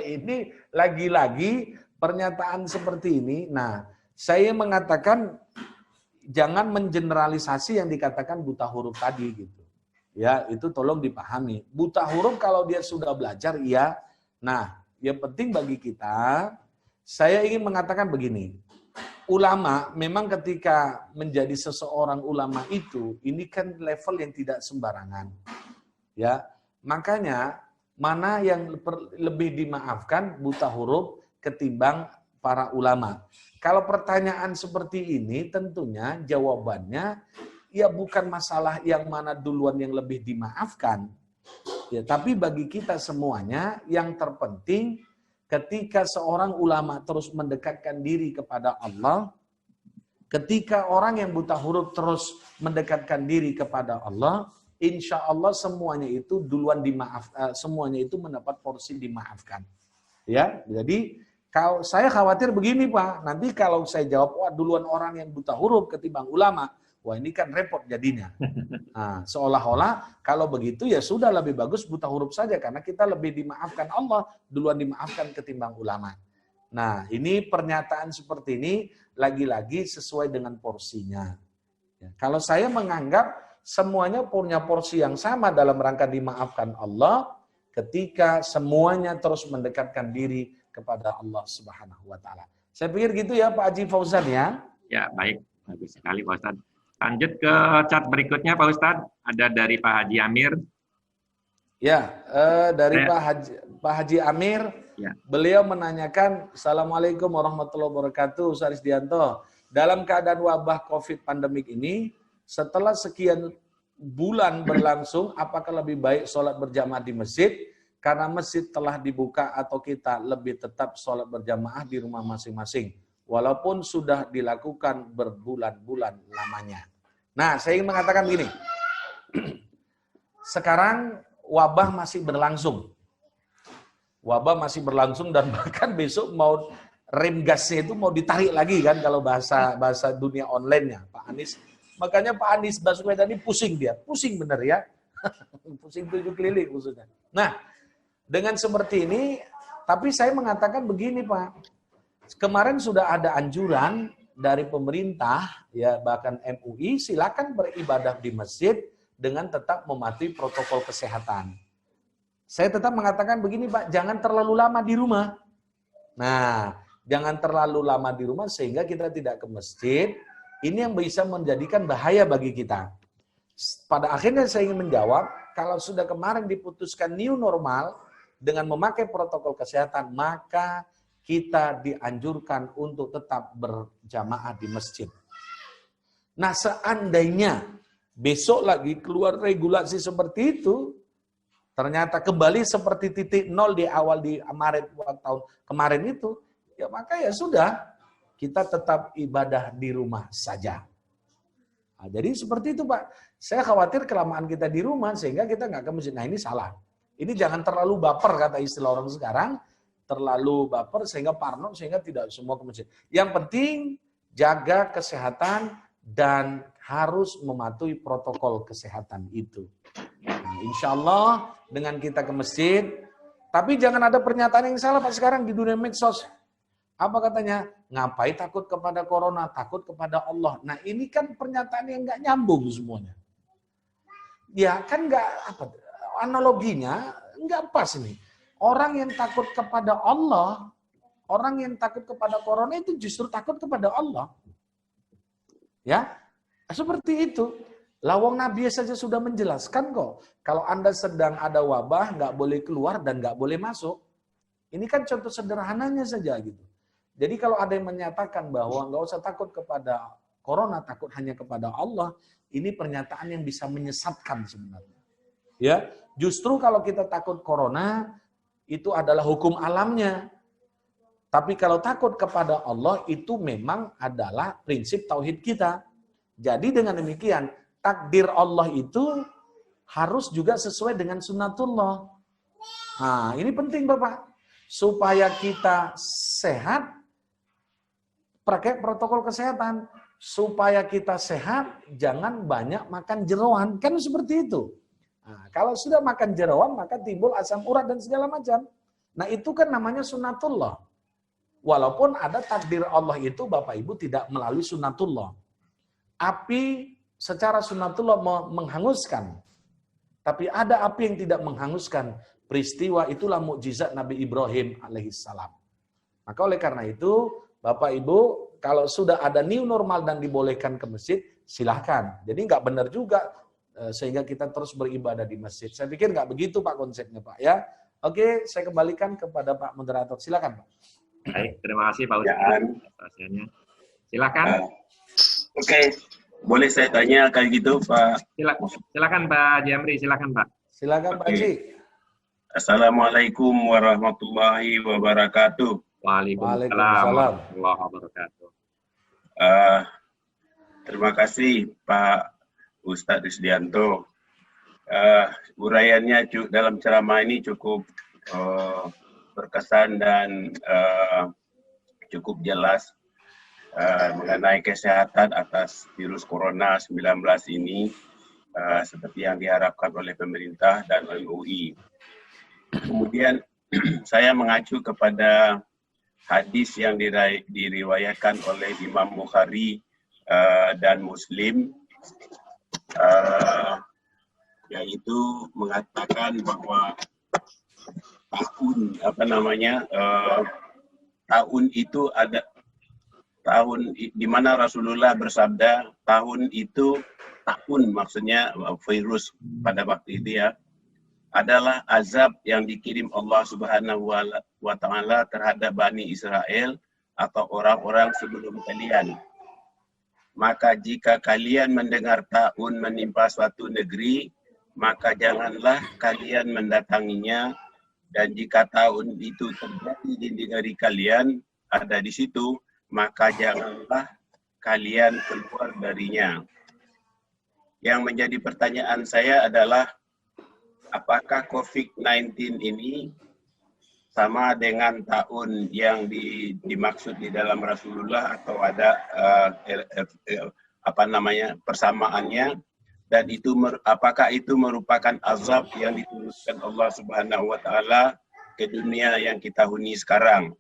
Ini lagi-lagi pernyataan seperti ini. Nah, saya mengatakan jangan mengeneralisasi yang dikatakan buta huruf tadi gitu. Ya, itu tolong dipahami. Buta huruf kalau dia sudah belajar, iya. Nah, yang penting bagi kita, saya ingin mengatakan begini. Ulama, memang ketika menjadi seseorang ulama itu, ini kan level yang tidak sembarangan. Ya, makanya mana yang lebih dimaafkan buta huruf ketimbang para ulama. Kalau pertanyaan seperti ini tentunya jawabannya ya bukan masalah yang mana duluan yang lebih dimaafkan. Ya, tapi bagi kita semuanya yang terpenting ketika seorang ulama terus mendekatkan diri kepada Allah, ketika orang yang buta huruf terus mendekatkan diri kepada Allah, insya Allah semuanya itu duluan semuanya itu mendapat porsi dimaafkan. Ya, jadi kalau saya khawatir begini Pak, nanti kalau saya jawab wah duluan orang yang buta huruf ketimbang ulama, wah ini kan repot jadinya. Nah, seolah-olah kalau begitu ya sudah lebih bagus buta huruf saja karena kita lebih dimaafkan Allah duluan dimaafkan ketimbang ulama. Nah, ini pernyataan seperti ini lagi-lagi sesuai dengan porsinya. Ya, kalau saya menganggap semuanya punya porsi yang sama dalam rangka dimaafkan Allah ketika semuanya terus mendekatkan diri kepada Allah Subhanahu wa taala. Saya pikir gitu ya Pak Haji Fauzan ya. Ya, baik. Bagus sekali Pak Ustadz. Lanjut ke chat berikutnya Pak Ustadz. Ada dari Pak Haji Amir. Ya, dari Pak Haji Amir. Ya. Beliau menanyakan, Assalamualaikum warahmatullahi wabarakatuh, Ustaz Rizdianto. Dalam keadaan wabah COVID pandemik ini, setelah sekian bulan berlangsung, apakah lebih baik sholat berjamaah di masjid? Karena masjid telah dibuka atau kita lebih tetap sholat berjamaah di rumah masing-masing. Walaupun sudah dilakukan berbulan-bulan lamanya. Nah, saya ingin mengatakan begini. Sekarang wabah masih berlangsung. Wabah masih berlangsung dan bahkan besok mau rem gasnya itu mau ditarik lagi kan kalau bahasa dunia online-nya Pak Anies. Makanya Pak Anies Baswedan ini pusing dia. Pusing bener ya. Pusing 7 keliling khususnya. Nah, dengan seperti ini, tapi saya mengatakan begini Pak. Kemarin sudah ada anjuran dari pemerintah, ya bahkan MUI, silakan beribadah di masjid dengan tetap mematuhi protokol kesehatan. Saya tetap mengatakan begini Pak, jangan terlalu lama di rumah. Nah, jangan terlalu lama di rumah sehingga kita tidak ke masjid. Ini yang bisa menjadikan bahaya bagi kita. Pada akhirnya saya ingin menjawab, kalau sudah kemarin diputuskan new normal dengan memakai protokol kesehatan, maka kita dianjurkan untuk tetap berjamaah di masjid. Nah, seandainya besok lagi keluar regulasi seperti itu, ternyata kembali seperti titik nol di awal di Maret tahun kemarin itu, ya maka ya sudah, kita tetap ibadah di rumah saja. Nah, jadi seperti itu Pak. Saya khawatir kelamaan kita di rumah sehingga kita nggak ke masjid. Nah ini salah. Ini jangan terlalu baper kata istilah orang sekarang. Terlalu baper sehingga parno sehingga tidak semua ke masjid. Yang penting jaga kesehatan dan harus mematuhi protokol kesehatan itu. Nah, insya Allah dengan kita ke masjid, tapi jangan ada pernyataan yang salah Pak sekarang di dunia medsos. Apa katanya? Ngapain takut kepada corona, takut kepada Allah. Nah ini kan pernyataan yang nggak nyambung semuanya. Ya kan nggak apa analoginya nggak pas ini. Orang yang takut kepada Allah, orang yang takut kepada corona itu justru takut kepada Allah. Ya, seperti itu. Lawang Nabi saja sudah menjelaskan kok. Kalau Anda sedang ada wabah, nggak boleh keluar dan nggak boleh masuk. Ini kan contoh sederhananya saja gitu. Jadi kalau ada yang menyatakan bahwa nggak usah takut kepada corona, takut hanya kepada Allah, ini pernyataan yang bisa menyesatkan sebenarnya. Ya, justru kalau kita takut corona, itu adalah hukum alamnya. Tapi kalau takut kepada Allah, itu memang adalah prinsip tauhid kita. Jadi dengan demikian, takdir Allah itu harus juga sesuai dengan sunnatullah. Nah, ini penting Bapak. Supaya kita sehat, pakai protokol kesehatan. Supaya kita sehat, jangan banyak makan jeroan. Kan seperti itu. Nah, kalau sudah makan jeroan, maka timbul asam urat dan segala macam. Nah, itu kan namanya sunnatullah. Walaupun ada takdir Allah itu, Bapak Ibu tidak melalui sunnatullah. Api secara sunnatullah menghanguskan. Tapi ada api yang tidak menghanguskan. Peristiwa itulah mukjizat Nabi Ibrahim alaihissalam. Maka oleh karena itu, Bapak Ibu, kalau sudah ada new normal dan dibolehkan ke masjid, silahkan. Jadi nggak benar juga sehingga kita terus beribadah di masjid. Saya pikir nggak begitu Pak konsepnya Pak ya. Oke, saya kembalikan kepada Pak Moderator. Silakan Pak. Baik, terima kasih Pak Ustaz. Silakan. Oke, boleh saya tanya kayak gitu Pak? Silakan Pak Jamri, silakan Pak. Silakan Pak Haji. Assalamualaikum warahmatullahi wabarakatuh. Waalaikumsalam Waalaikumsalam. warahmatullahi wabarakatuh. Uh, Terima kasih Pak Ustadz Risdianto. Uraiannya dalam ceramah ini cukup berkesan dan cukup jelas mengenai kesehatan atas virus Corona 19 ini seperti yang diharapkan oleh pemerintah dan MUI. Kemudian saya mengacu kepada hadis yang diriwayatkan oleh Imam Bukhari dan Muslim, yaitu mengatakan bahwa tahun itu ada tahun di mana Rasulullah bersabda tahun itu maksudnya virus pada waktu itu ya, adalah azab yang dikirim Allah Subhanahu wa Ta'ala terhadap Bani Israel atau orang-orang sebelum kalian. Maka jika kalian mendengar taun menimpa suatu negeri, maka janganlah kalian mendatanginya, dan jika taun itu terjadi di negeri kalian ada di situ, maka janganlah kalian keluar darinya. Yang menjadi pertanyaan saya adalah, apakah COVID-19 ini sama dengan tahun yang dimaksud di dalam Rasulullah atau ada persamaannya, dan itu apakah itu merupakan azab yang diturunkan Allah Subhanahu wa Ta'ala ke dunia yang kita huni sekarang?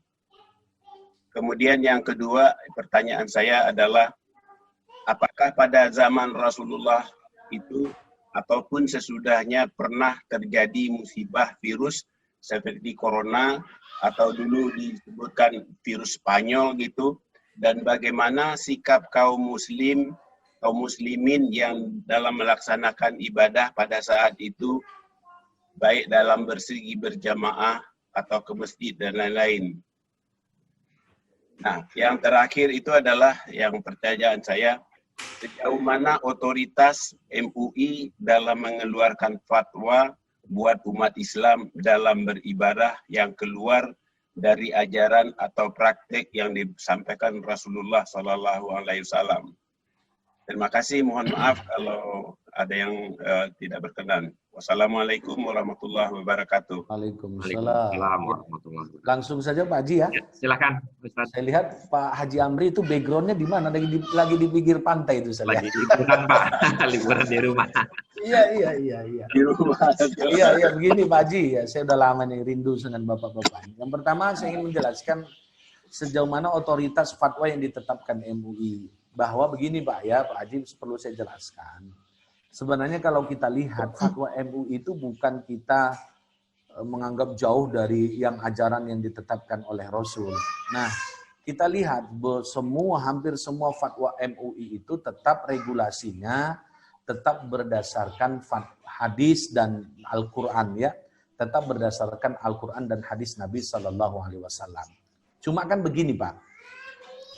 Kemudian yang kedua, pertanyaan saya adalah, apakah pada zaman Rasulullah itu ataupun sesudahnya pernah terjadi musibah virus seperti corona atau dulu disebutkan virus Spanyol gitu, dan bagaimana sikap kaum muslimin yang dalam melaksanakan ibadah pada saat itu, baik dalam bersegi berjamaah atau ke masjid dan lain-lain. Nah, yang terakhir itu adalah yang pertanyaan saya, sejauh mana otoritas MUI dalam mengeluarkan fatwa buat umat Islam dalam beribadah yang keluar dari ajaran atau praktek yang disampaikan Rasulullah SAW. Terima kasih, mohon maaf kalau ada yang tidak berkenan. Wassalamualaikum warahmatullahi wabarakatuh. Waalaikumsalam. Warahmatullahi wabarakatuh. Langsung saja Pak Haji ya. Ya, silakan Ustaz. Saya lihat Pak Haji Amri itu backgroundnya di mana? Lagi di pinggir pantai itu saya lihat. Lagi liburan Pak, liburan di rumah. Iya. Di rumah. Iya, begini Pak Haji ya. Saya udah lama nih rindu dengan bapak-bapak. Yang pertama saya ingin menjelaskan sejauh mana otoritas fatwa yang ditetapkan MUI. Bahwa begini Pak ya, Pak Haji perlu saya jelaskan. Sebenarnya kalau kita lihat fatwa MUI itu bukan kita menganggap jauh dari yang ajaran yang ditetapkan oleh Rasul. Nah, kita lihat hampir semua fatwa MUI itu tetap regulasinya tetap berdasarkan hadis dan Al-Quran ya, tetap berdasarkan Al-Quran dan hadis Nabi Sallallahu Alaihi Wasallam. Cuma kan begini Pak.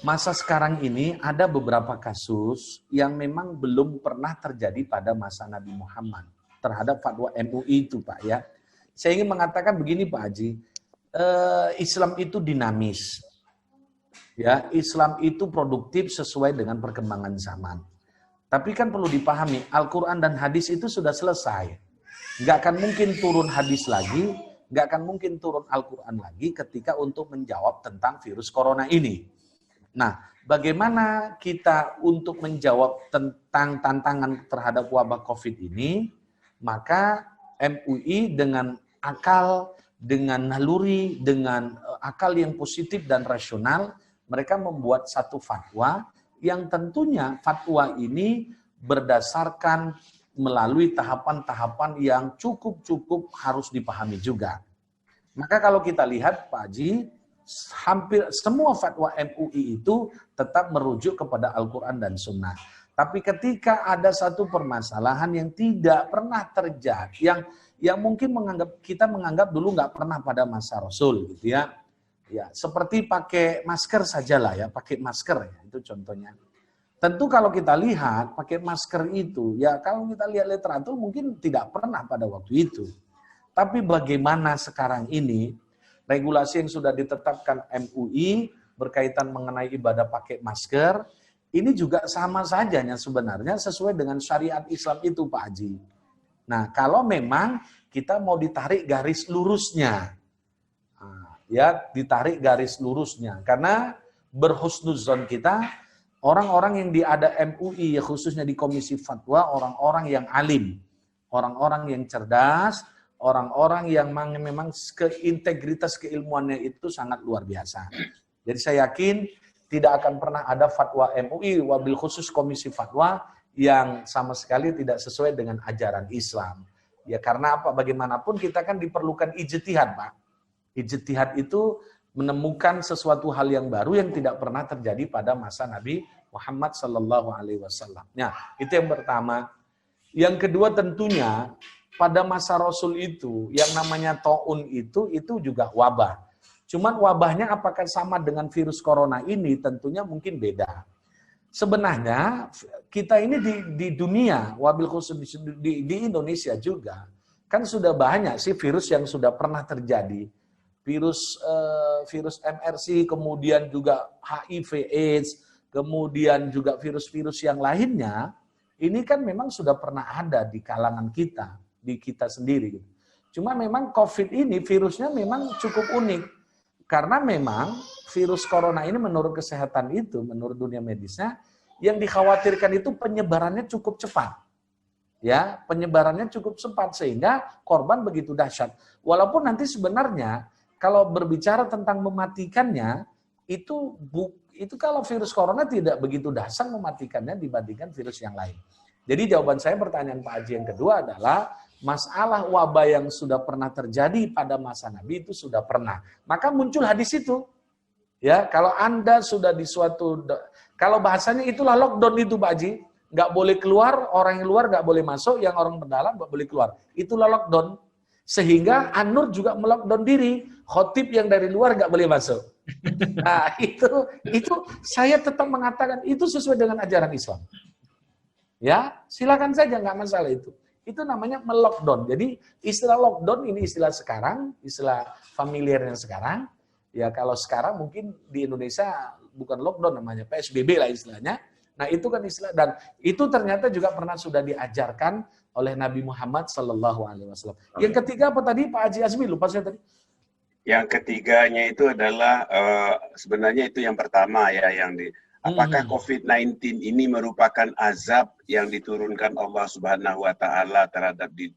Masa sekarang ini ada beberapa kasus yang memang belum pernah terjadi pada masa Nabi Muhammad terhadap fatwa MUI itu Pak ya. Saya ingin mengatakan begini Pak Haji, Islam itu dinamis, ya Islam itu produktif sesuai dengan perkembangan zaman. Tapi kan perlu dipahami Al-Quran dan hadis itu sudah selesai, nggak akan mungkin turun hadis lagi, nggak akan mungkin turun Al-Quran lagi ketika untuk menjawab tentang virus corona ini. Nah, bagaimana kita untuk menjawab tentang tantangan terhadap wabah COVID ini? Maka MUI dengan akal, dengan naluri, dengan akal yang positif dan rasional, mereka membuat satu fatwa yang tentunya fatwa ini berdasarkan melalui tahapan-tahapan yang cukup harus dipahami juga. Maka kalau kita lihat Pak Haji, hampir semua fatwa MUI itu tetap merujuk kepada Al-Quran dan Sunnah. Tapi ketika ada satu permasalahan yang tidak pernah terjadi, yang mungkin kita menganggap dulu nggak pernah pada masa Rasul, gitu ya. Ya, seperti pakai masker sajalah ya, pakai masker ya, itu contohnya. Tentu kalau kita lihat pakai masker itu, ya kalau kita lihat literatur mungkin tidak pernah pada waktu itu. Tapi bagaimana sekarang ini regulasi yang sudah ditetapkan MUI berkaitan mengenai ibadah pakai masker, ini juga sama saja sebenarnya sesuai dengan syariat Islam itu Pak Haji. Nah, kalau memang kita mau ditarik garis lurusnya, ya ditarik garis lurusnya, karena berhusnuzon kita, orang-orang yang ada MUI, khususnya di Komisi Fatwa, orang-orang yang alim, orang-orang yang cerdas, orang-orang yang memang integritas keilmuannya itu sangat luar biasa. Jadi saya yakin tidak akan pernah ada fatwa MUI, wabil khusus Komisi Fatwa, yang sama sekali tidak sesuai dengan ajaran Islam. Ya karena apa? Bagaimanapun kita kan diperlukan ijtihad, Pak. Ijtihad itu menemukan sesuatu hal yang baru yang tidak pernah terjadi pada masa Nabi Muhammad SAW. Nah, itu yang pertama. Yang kedua tentunya pada masa Rasul itu yang namanya taun itu juga wabah. Cuman wabahnya apakah sama dengan virus corona ini? Tentunya mungkin beda. Sebenarnya kita ini di dunia, wabil khusus di Indonesia juga, kan sudah banyak sih virus yang sudah pernah terjadi. Virus MRC, kemudian juga HIV/AIDS, kemudian juga virus-virus yang lainnya, ini kan memang sudah pernah ada di kalangan kita, di kita sendiri. Cuma memang COVID ini virusnya memang cukup unik. Karena memang virus corona ini menurut kesehatan itu, menurut dunia medisnya, yang dikhawatirkan itu penyebarannya cukup cepat. Ya, penyebarannya cukup cepat sehingga korban begitu dahsyat. Walaupun nanti sebenarnya kalau berbicara tentang mematikannya, itu kalau virus corona tidak begitu dahsyat mematikannya dibandingkan virus yang lain. Jadi jawaban saya pertanyaan Pak Haji yang kedua adalah masalah wabah yang sudah pernah terjadi pada masa Nabi itu sudah pernah. Maka muncul hadis itu. Ya, kalau Anda sudah di suatu, kalau bahasanya itulah lockdown itu Pak Haji. Nggak boleh keluar, orang yang luar nggak boleh masuk, yang orang berdalam nggak boleh keluar. Itulah lockdown. Sehingga An-Nur juga melockdown diri, khotib yang dari luar nggak boleh masuk. Nah, itu saya tetap mengatakan itu sesuai dengan ajaran Islam. Ya, silakan saja, nggak masalah itu. Itu namanya melockdown. Jadi istilah lockdown ini istilah sekarang, istilah familiarnya sekarang. Ya kalau sekarang mungkin di Indonesia bukan lockdown namanya, PSBB lah istilahnya. Nah itu kan istilah, dan itu ternyata juga pernah sudah diajarkan oleh Nabi Muhammad SAW. Yang ketiga apa tadi Pak Haji Azmi? Lupa saya tadi. Yang ketiganya itu adalah sebenarnya itu yang pertama ya, yang apakah COVID-19 ini merupakan azab yang diturunkan Allah Subhanahu wa taala terhadap di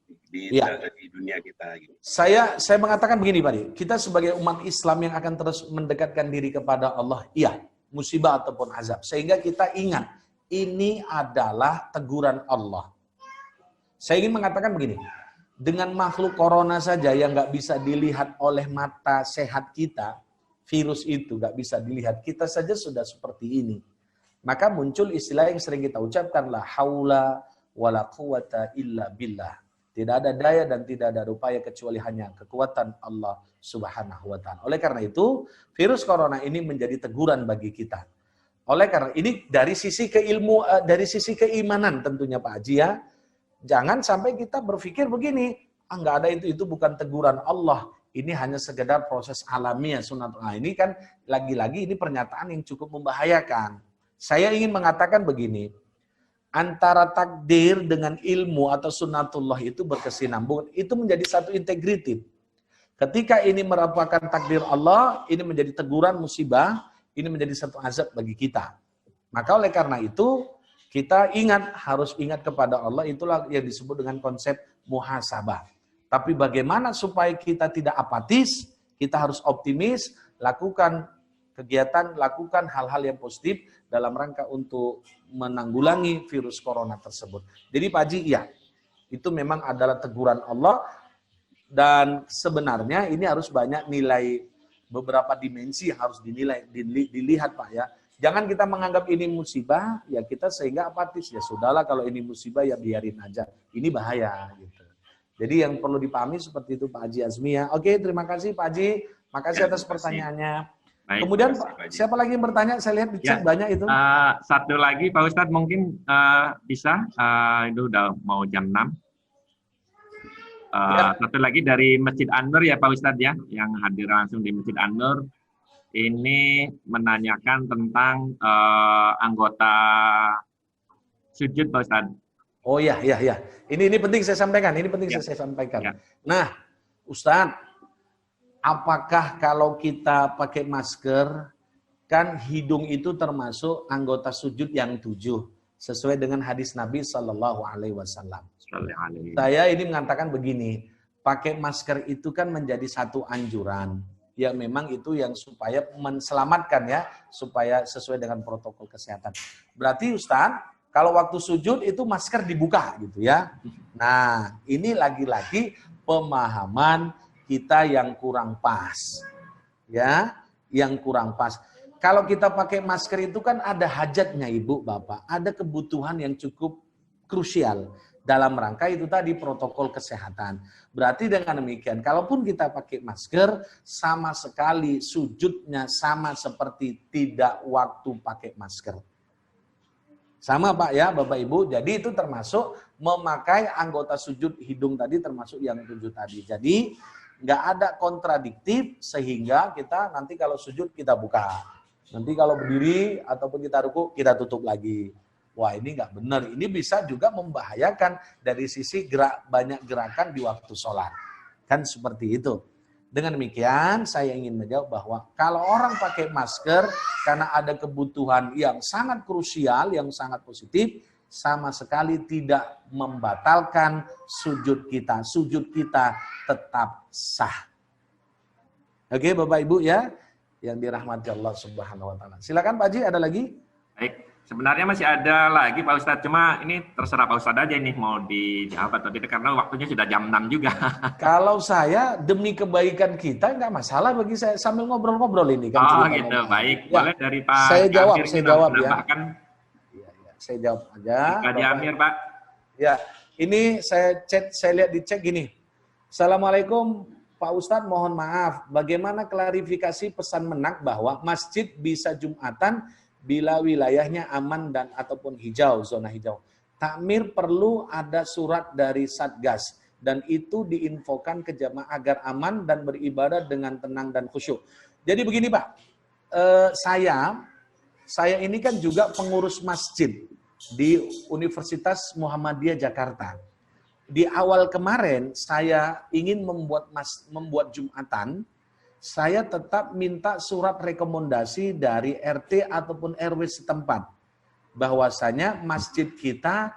dunia kita gitu. Saya mengatakan begini Pak, kita sebagai umat Islam yang akan terus mendekatkan diri kepada Allah, iya, musibah ataupun azab. Sehingga kita ingat, ini adalah teguran Allah. Saya ingin mengatakan begini, dengan makhluk corona saja yang nggak bisa dilihat oleh mata sehat kita, virus itu nggak bisa dilihat, kita saja sudah seperti ini. Maka muncul istilah yang sering kita ucapkan, la haula wala quwata illa billah. Tidak ada daya dan tidak ada upaya kecuali hanya kekuatan Allah Subhanahu wa taala. Oleh karena itu, virus corona ini menjadi teguran bagi kita. Oleh karena ini dari sisi dari sisi keimanan tentunya Pak Haji ya. Jangan sampai kita berpikir begini, nggak ada itu bukan teguran Allah. Ini hanya sekedar proses alamiah sunatullah. Ini kan lagi-lagi ini pernyataan yang cukup membahayakan. Saya ingin mengatakan begini, antara takdir dengan ilmu atau sunatullah itu berkesinambungan, itu menjadi satu integratif. Ketika ini merupakan takdir Allah, ini menjadi teguran musibah, ini menjadi satu azab bagi kita. Maka oleh karena itu, kita harus ingat kepada Allah, itulah yang disebut dengan konsep muhasabah. Tapi bagaimana supaya kita tidak apatis, kita harus optimis, lakukan kegiatan, lakukan hal-hal yang positif dalam rangka untuk menanggulangi virus corona tersebut. Jadi Pak Haji, ya, itu memang adalah teguran Allah, dan sebenarnya ini harus banyak nilai, beberapa dimensi yang harus dilihat Pak ya. Jangan kita menganggap ini musibah, ya kita sehingga apatis, ya sudahlah kalau ini musibah ya biarin aja. Ini bahaya gitu. Jadi yang perlu dipahami seperti itu Pak Haji Azmi ya. Oke, terima kasih Pak Haji. Makasih atas pertanyaannya. Baik, kemudian siapa lagi yang bertanya? Saya lihat di chat banyak itu. Satu lagi Pak Ustadz mungkin bisa. Itu udah mau jam 6. Satu lagi dari Masjid An-Nur ya Pak Ustadz ya, yang hadir langsung di Masjid An-Nur. Ini menanyakan tentang anggota sujud Pak Ustadz. Oh iya. Ini penting saya sampaikan. Saya sampaikan. Ya. Nah, Ustadz, apakah kalau kita pakai masker, kan hidung itu termasuk anggota sujud yang 7, sesuai dengan hadis Nabi Shallallahu Alaihi Wasallam. Saya ini mengatakan begini, pakai masker itu kan menjadi satu anjuran. Ya memang itu yang supaya menselamatkan ya, supaya sesuai dengan protokol kesehatan. Berarti Ustaz, kalau waktu sujud itu masker dibuka gitu ya. Nah, ini lagi-lagi pemahaman kita yang kurang pas. Ya, yang kurang pas. Kalau kita pakai masker itu kan ada hajatnya Ibu, Bapak. Ada kebutuhan yang cukup krusial. Dalam rangka itu tadi protokol kesehatan. Berarti dengan demikian, kalaupun kita pakai masker, sama sekali sujudnya sama seperti tidak waktu pakai masker. Sama Pak ya, Bapak Ibu. Jadi itu termasuk memakai anggota sujud hidung tadi termasuk yang 7 tadi. Jadi nggak ada kontradiktif sehingga kita nanti kalau sujud kita buka. Nanti kalau berdiri ataupun kita ruku kita tutup lagi. Wah ini nggak benar, ini bisa juga membahayakan dari sisi banyak gerakan di waktu sholat. Kan seperti itu. Dengan demikian saya ingin menjawab bahwa kalau orang pakai masker karena ada kebutuhan yang sangat krusial, yang sangat positif, sama sekali tidak membatalkan sujud kita. Sujud kita tetap sah. Oke Bapak Ibu ya, yang dirahmati Allah Subhanahu wa taala. Silakan Pak Haji, ada lagi? Baik. Sebenarnya masih ada lagi Pak Ustadz, cuma ini terserah Pak Ustadz aja ini mau dijawab atau tidak, karena waktunya sudah jam 6 juga. Kalau saya demi kebaikan kita nggak masalah bagi saya sambil ngobrol-ngobrol ini kan. Oh gitu, baik. Ya, boleh dari Pak saya jawab ya. Saya jawab aja. Pak Jamir Pak. Ya, ini saya lihat di chat gini. Assalamualaikum Pak Ustadz, mohon maaf. Bagaimana klarifikasi pesan Menak bahwa masjid bisa Jumatan bila wilayahnya aman dan ataupun hijau, zona hijau. Takmir perlu ada surat dari Satgas dan itu diinfokan ke jamaah agar aman dan beribadah dengan tenang dan khusyuk. Jadi begini Pak, saya ini kan juga pengurus masjid di Universitas Muhammadiyah Jakarta. Di awal kemarin saya ingin membuat Jumatan. Saya tetap minta surat rekomendasi dari RT ataupun RW setempat. Bahwasanya masjid kita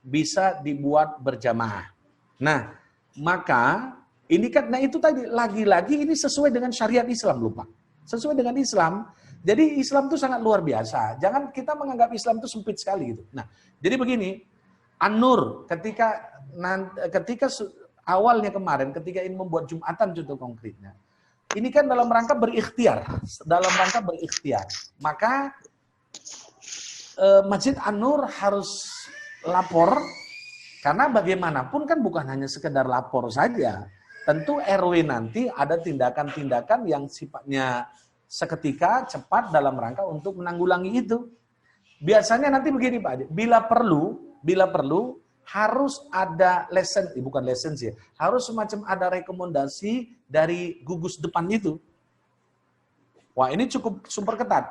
bisa dibuat berjamaah. Nah, maka ini kan, nah itu tadi, lagi-lagi ini sesuai dengan syariat Islam lupa. Sesuai dengan Islam. Jadi Islam itu sangat luar biasa. Jangan kita menganggap Islam itu sempit sekali gitu. Nah, jadi begini, An-Nur ketika awalnya kemarin, ketika ini membuat Jumatan contoh konkretnya, ini kan dalam rangka berikhtiar, Maka Masjid An-Nur harus lapor, karena bagaimanapun kan bukan hanya sekedar lapor saja. Tentu RW nanti ada tindakan-tindakan yang sifatnya seketika, cepat dalam rangka untuk menanggulangi itu. Biasanya nanti begini Pak, bila perlu harus ada harus semacam ada rekomendasi dari gugus depan itu. Wah ini cukup super ketat.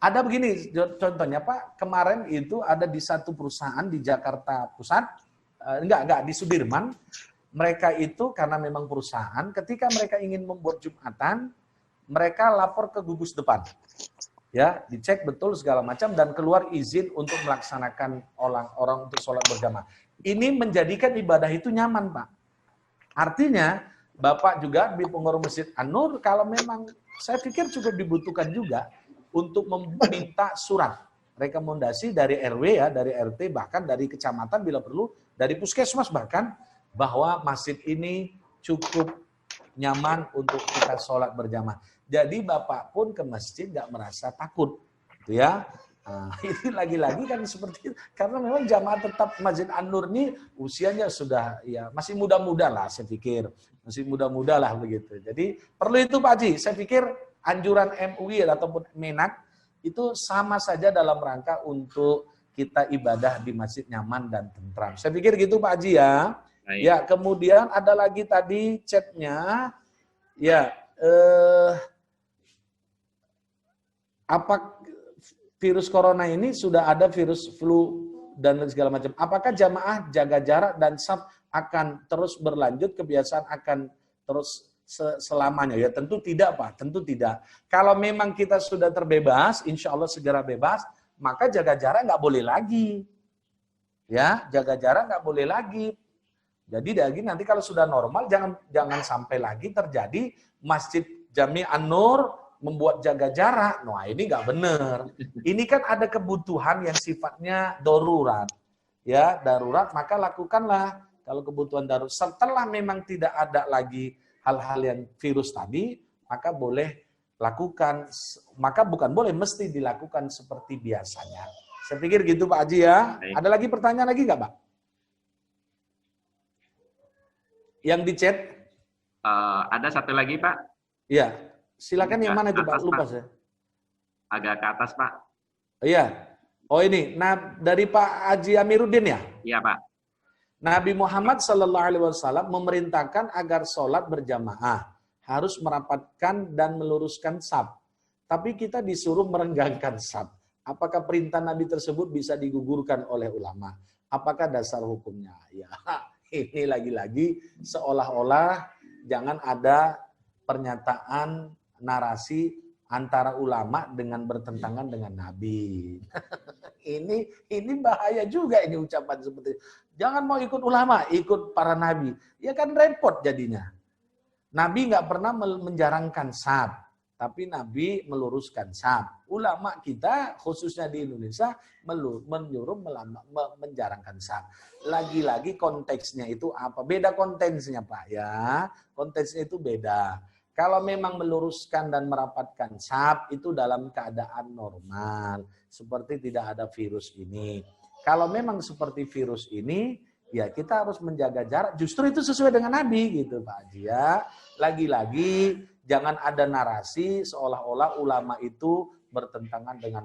Ada begini contohnya Pak, kemarin itu ada di satu perusahaan di Jakarta Pusat, enggak di Sudirman. Mereka itu karena memang perusahaan, ketika mereka ingin membuat Jumatan, mereka lapor ke gugus depan. Ya, dicek betul segala macam dan keluar izin untuk melaksanakan orang untuk sholat berjamaah. Ini menjadikan ibadah itu nyaman, Pak. Artinya, Bapak juga di pengurus Masjid An-Nur, kalau memang saya pikir cukup dibutuhkan juga untuk meminta surat rekomendasi dari RW ya, dari RT, bahkan dari kecamatan bila perlu, dari puskesmas bahkan, bahwa masjid ini cukup nyaman untuk kita sholat berjamaah. Jadi Bapak pun ke masjid nggak merasa takut, gitu ya. Nah, ini lagi-lagi kan seperti itu. Karena memang jamaah tetap Masjid An-Nur ini usianya sudah ya masih muda-muda lah, saya pikir masih muda-muda lah begitu. Jadi perlu itu Pak Haji. Saya pikir anjuran MUI ataupun Menak itu sama saja dalam rangka untuk kita ibadah di masjid nyaman dan tentram. Saya pikir gitu Pak Haji ya. Baik. Ya, kemudian ada lagi tadi chatnya. Ya, apa virus corona ini sudah ada virus flu dan segala macam. Apakah jamaah jaga jarak dan saf akan terus berlanjut, kebiasaan akan terus selamanya? Ya tentu tidak Pak, tentu tidak. Kalau memang kita sudah terbebas, insya Allah segera bebas, maka jaga jarak nggak boleh lagi. Ya, jaga jarak nggak boleh lagi. Jadi nanti kalau sudah normal, jangan sampai lagi terjadi Masjid Jami An-Nur membuat jaga jarak. Nah ini nggak benar. Ini kan ada kebutuhan yang sifatnya darurat. Ya, darurat, maka lakukanlah kalau kebutuhan darurat. Setelah memang tidak ada lagi hal-hal yang virus tadi, maka boleh lakukan. Maka bukan boleh, mesti dilakukan seperti biasanya. Saya pikir gitu Pak Haji ya. Baik. Ada lagi pertanyaan lagi nggak Pak? Yang di chat? Ada satu lagi Pak. Iya. Silakan yang mana itu Pak? Atas, Lupa Pak. saya. Agak ke atas Pak. Iya. Oh ini, nah dari Pak Haji Amiruddin ya? Iya Pak. Nabi Muhammad SAW memerintahkan agar sholat berjamaah. Harus merapatkan dan meluruskan saf. Tapi kita disuruh merenggangkan saf. Apakah perintah Nabi tersebut bisa digugurkan oleh ulama? Apakah dasar hukumnya? Ya, ini lagi-lagi seolah-olah jangan ada pernyataan narasi antara ulama dengan bertentangan dengan Nabi. ini bahaya juga ini ucapan seperti itu. Jangan mau ikut ulama, ikut para nabi. Ya kan repot jadinya. Nabi nggak pernah menjarangkan saf, tapi Nabi meluruskan saf. Ulama kita, khususnya di Indonesia, menyuruh menjarangkan saf. Lagi-lagi konteksnya itu apa? Beda konteksnya Pak ya. Konteksnya itu beda. Kalau memang meluruskan dan merapatkan saf itu dalam keadaan normal. Seperti tidak ada virus ini. Kalau memang seperti virus ini, ya kita harus menjaga jarak. Justru itu sesuai dengan Nabi gitu Pak Haji ya. Lagi-lagi jangan ada narasi seolah-olah ulama itu bertentangan dengan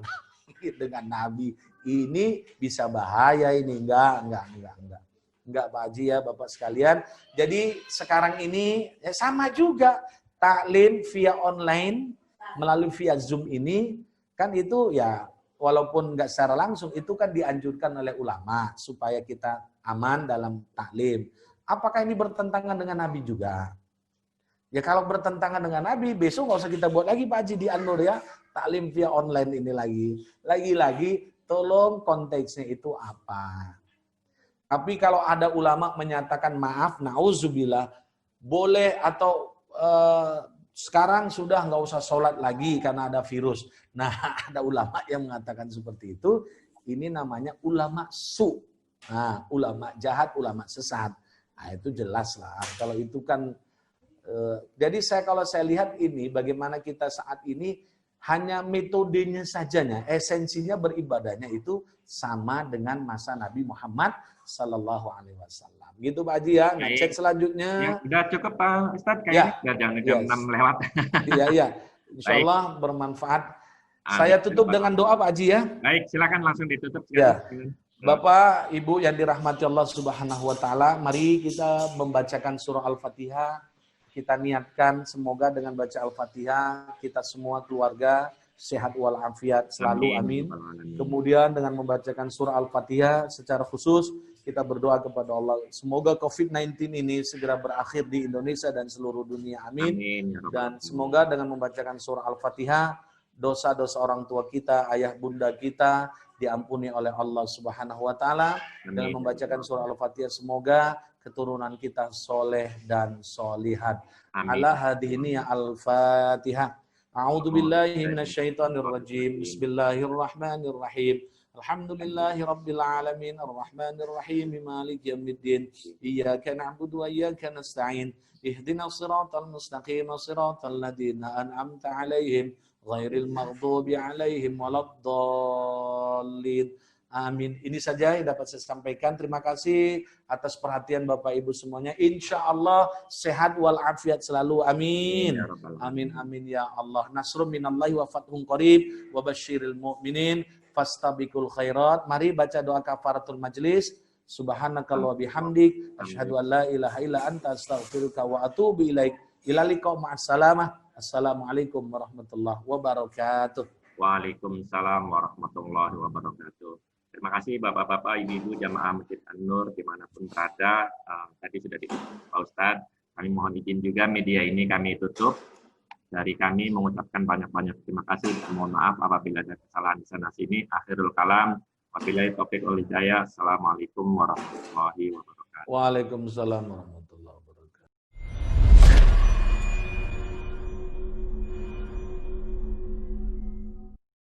Nabi. Ini bisa bahaya ini. Enggak Pak Haji ya Bapak sekalian. Jadi sekarang ini ya sama juga. Taklim via online, melalui via Zoom ini, kan itu ya walaupun nggak secara langsung, itu kan dianjurkan oleh ulama supaya kita aman dalam taklim. Apakah ini bertentangan dengan Nabi juga? Ya kalau bertentangan dengan Nabi, besok nggak usah kita buat lagi Pak Haji di An-Nur ya, taklim via online ini lagi. Lagi-lagi, tolong konteksnya itu apa? Tapi kalau ada ulama menyatakan maaf, na'udzubillah, boleh atau sekarang sudah nggak usah sholat lagi karena ada virus. Nah, ada ulama yang mengatakan seperti itu. Ini namanya ulama su. Nah, ulama jahat, ulama sesat. Nah, itu jelas lah. Kalau itu kan, jadi kalau saya lihat ini, bagaimana kita saat ini hanya metodenya sajanya, esensinya beribadahnya itu sama dengan masa Nabi Muhammad Sallallahu Alaihi Wasallam. Gitu Pak Haji ya. Nah, chat selanjutnya. Ya, udah cukup Pak Ustadz kayaknya. Ya. Jangan jam 6 lewat. Iya. Insya Allah bermanfaat. Saya tutup dengan doa Pak Haji ya. Baik, silakan langsung ditutup. Ya. Bapak, Ibu yang dirahmati Allah Subhanahu wa taala, mari kita membacakan surah Al-Fatihah. Kita niatkan semoga dengan baca Al-Fatihah kita semua keluarga sehat walafiat selalu, amin. Kemudian dengan membacakan surah Al-Fatihah secara khusus kita berdoa kepada Allah semoga COVID-19 ini segera berakhir di Indonesia dan seluruh dunia, amin. Dan semoga dengan membacakan surah Al-Fatihah dosa-dosa orang tua kita, ayah bunda kita diampuni oleh Allah Subhanahu wa taala. Dengan membacakan surah Al-Fatihah semoga keturunan kita soleh dan solihat. Ala hadhihi al-Fatihah. A'udzu billahi minasyaitonir rajim. Bismillahirrahmanirrahim. Alhamdulillahi rabbil alamin arrahmanir rahim maliki yaumiddin. Iyyaka na'budu wa iyyaka nasta'in. Ihdinas siratal mustaqim siratal ladzina an'amta 'alaihim ghairil maghdubi 'alaihim waladdallin. Amin. Ini saja yang dapat saya sampaikan. Terima kasih atas perhatian Bapak Ibu semuanya. Insya Allah sehat walafiat selalu. Amin. Amin amin ya Allah. Nasrun minallahi wa fathun qarib wa basyiril mu'minin fastabiqul khairat. Mari baca doa kafaratul majlis. Subhanakallahumma bihamdik asyhadu an la ilaha illa anta astaghfiruka wa atubu ilaik. Ila liqa ma'assalamah. Assalamualaikum warahmatullahi wabarakatuh. Waalaikumsalam warahmatullahi wabarakatuh. Terima kasih Bapak-Bapak, Ibu-Ibu jamaah Masjid An-Nur dimanapun berada. Tadi sudah ditutup Pak Ustadz. Kami mohon izin juga media ini kami tutup. Dari kami mengucapkan banyak-banyak terima kasih dan mohon maaf apabila ada kesalahan di sana sini. Akhirul kalam. Wabillahi taufiq wal hidayah. Assalamualaikum warahmatullahi wabarakatuh. Waalaikumsalam warahmatullahi wabarakatuh.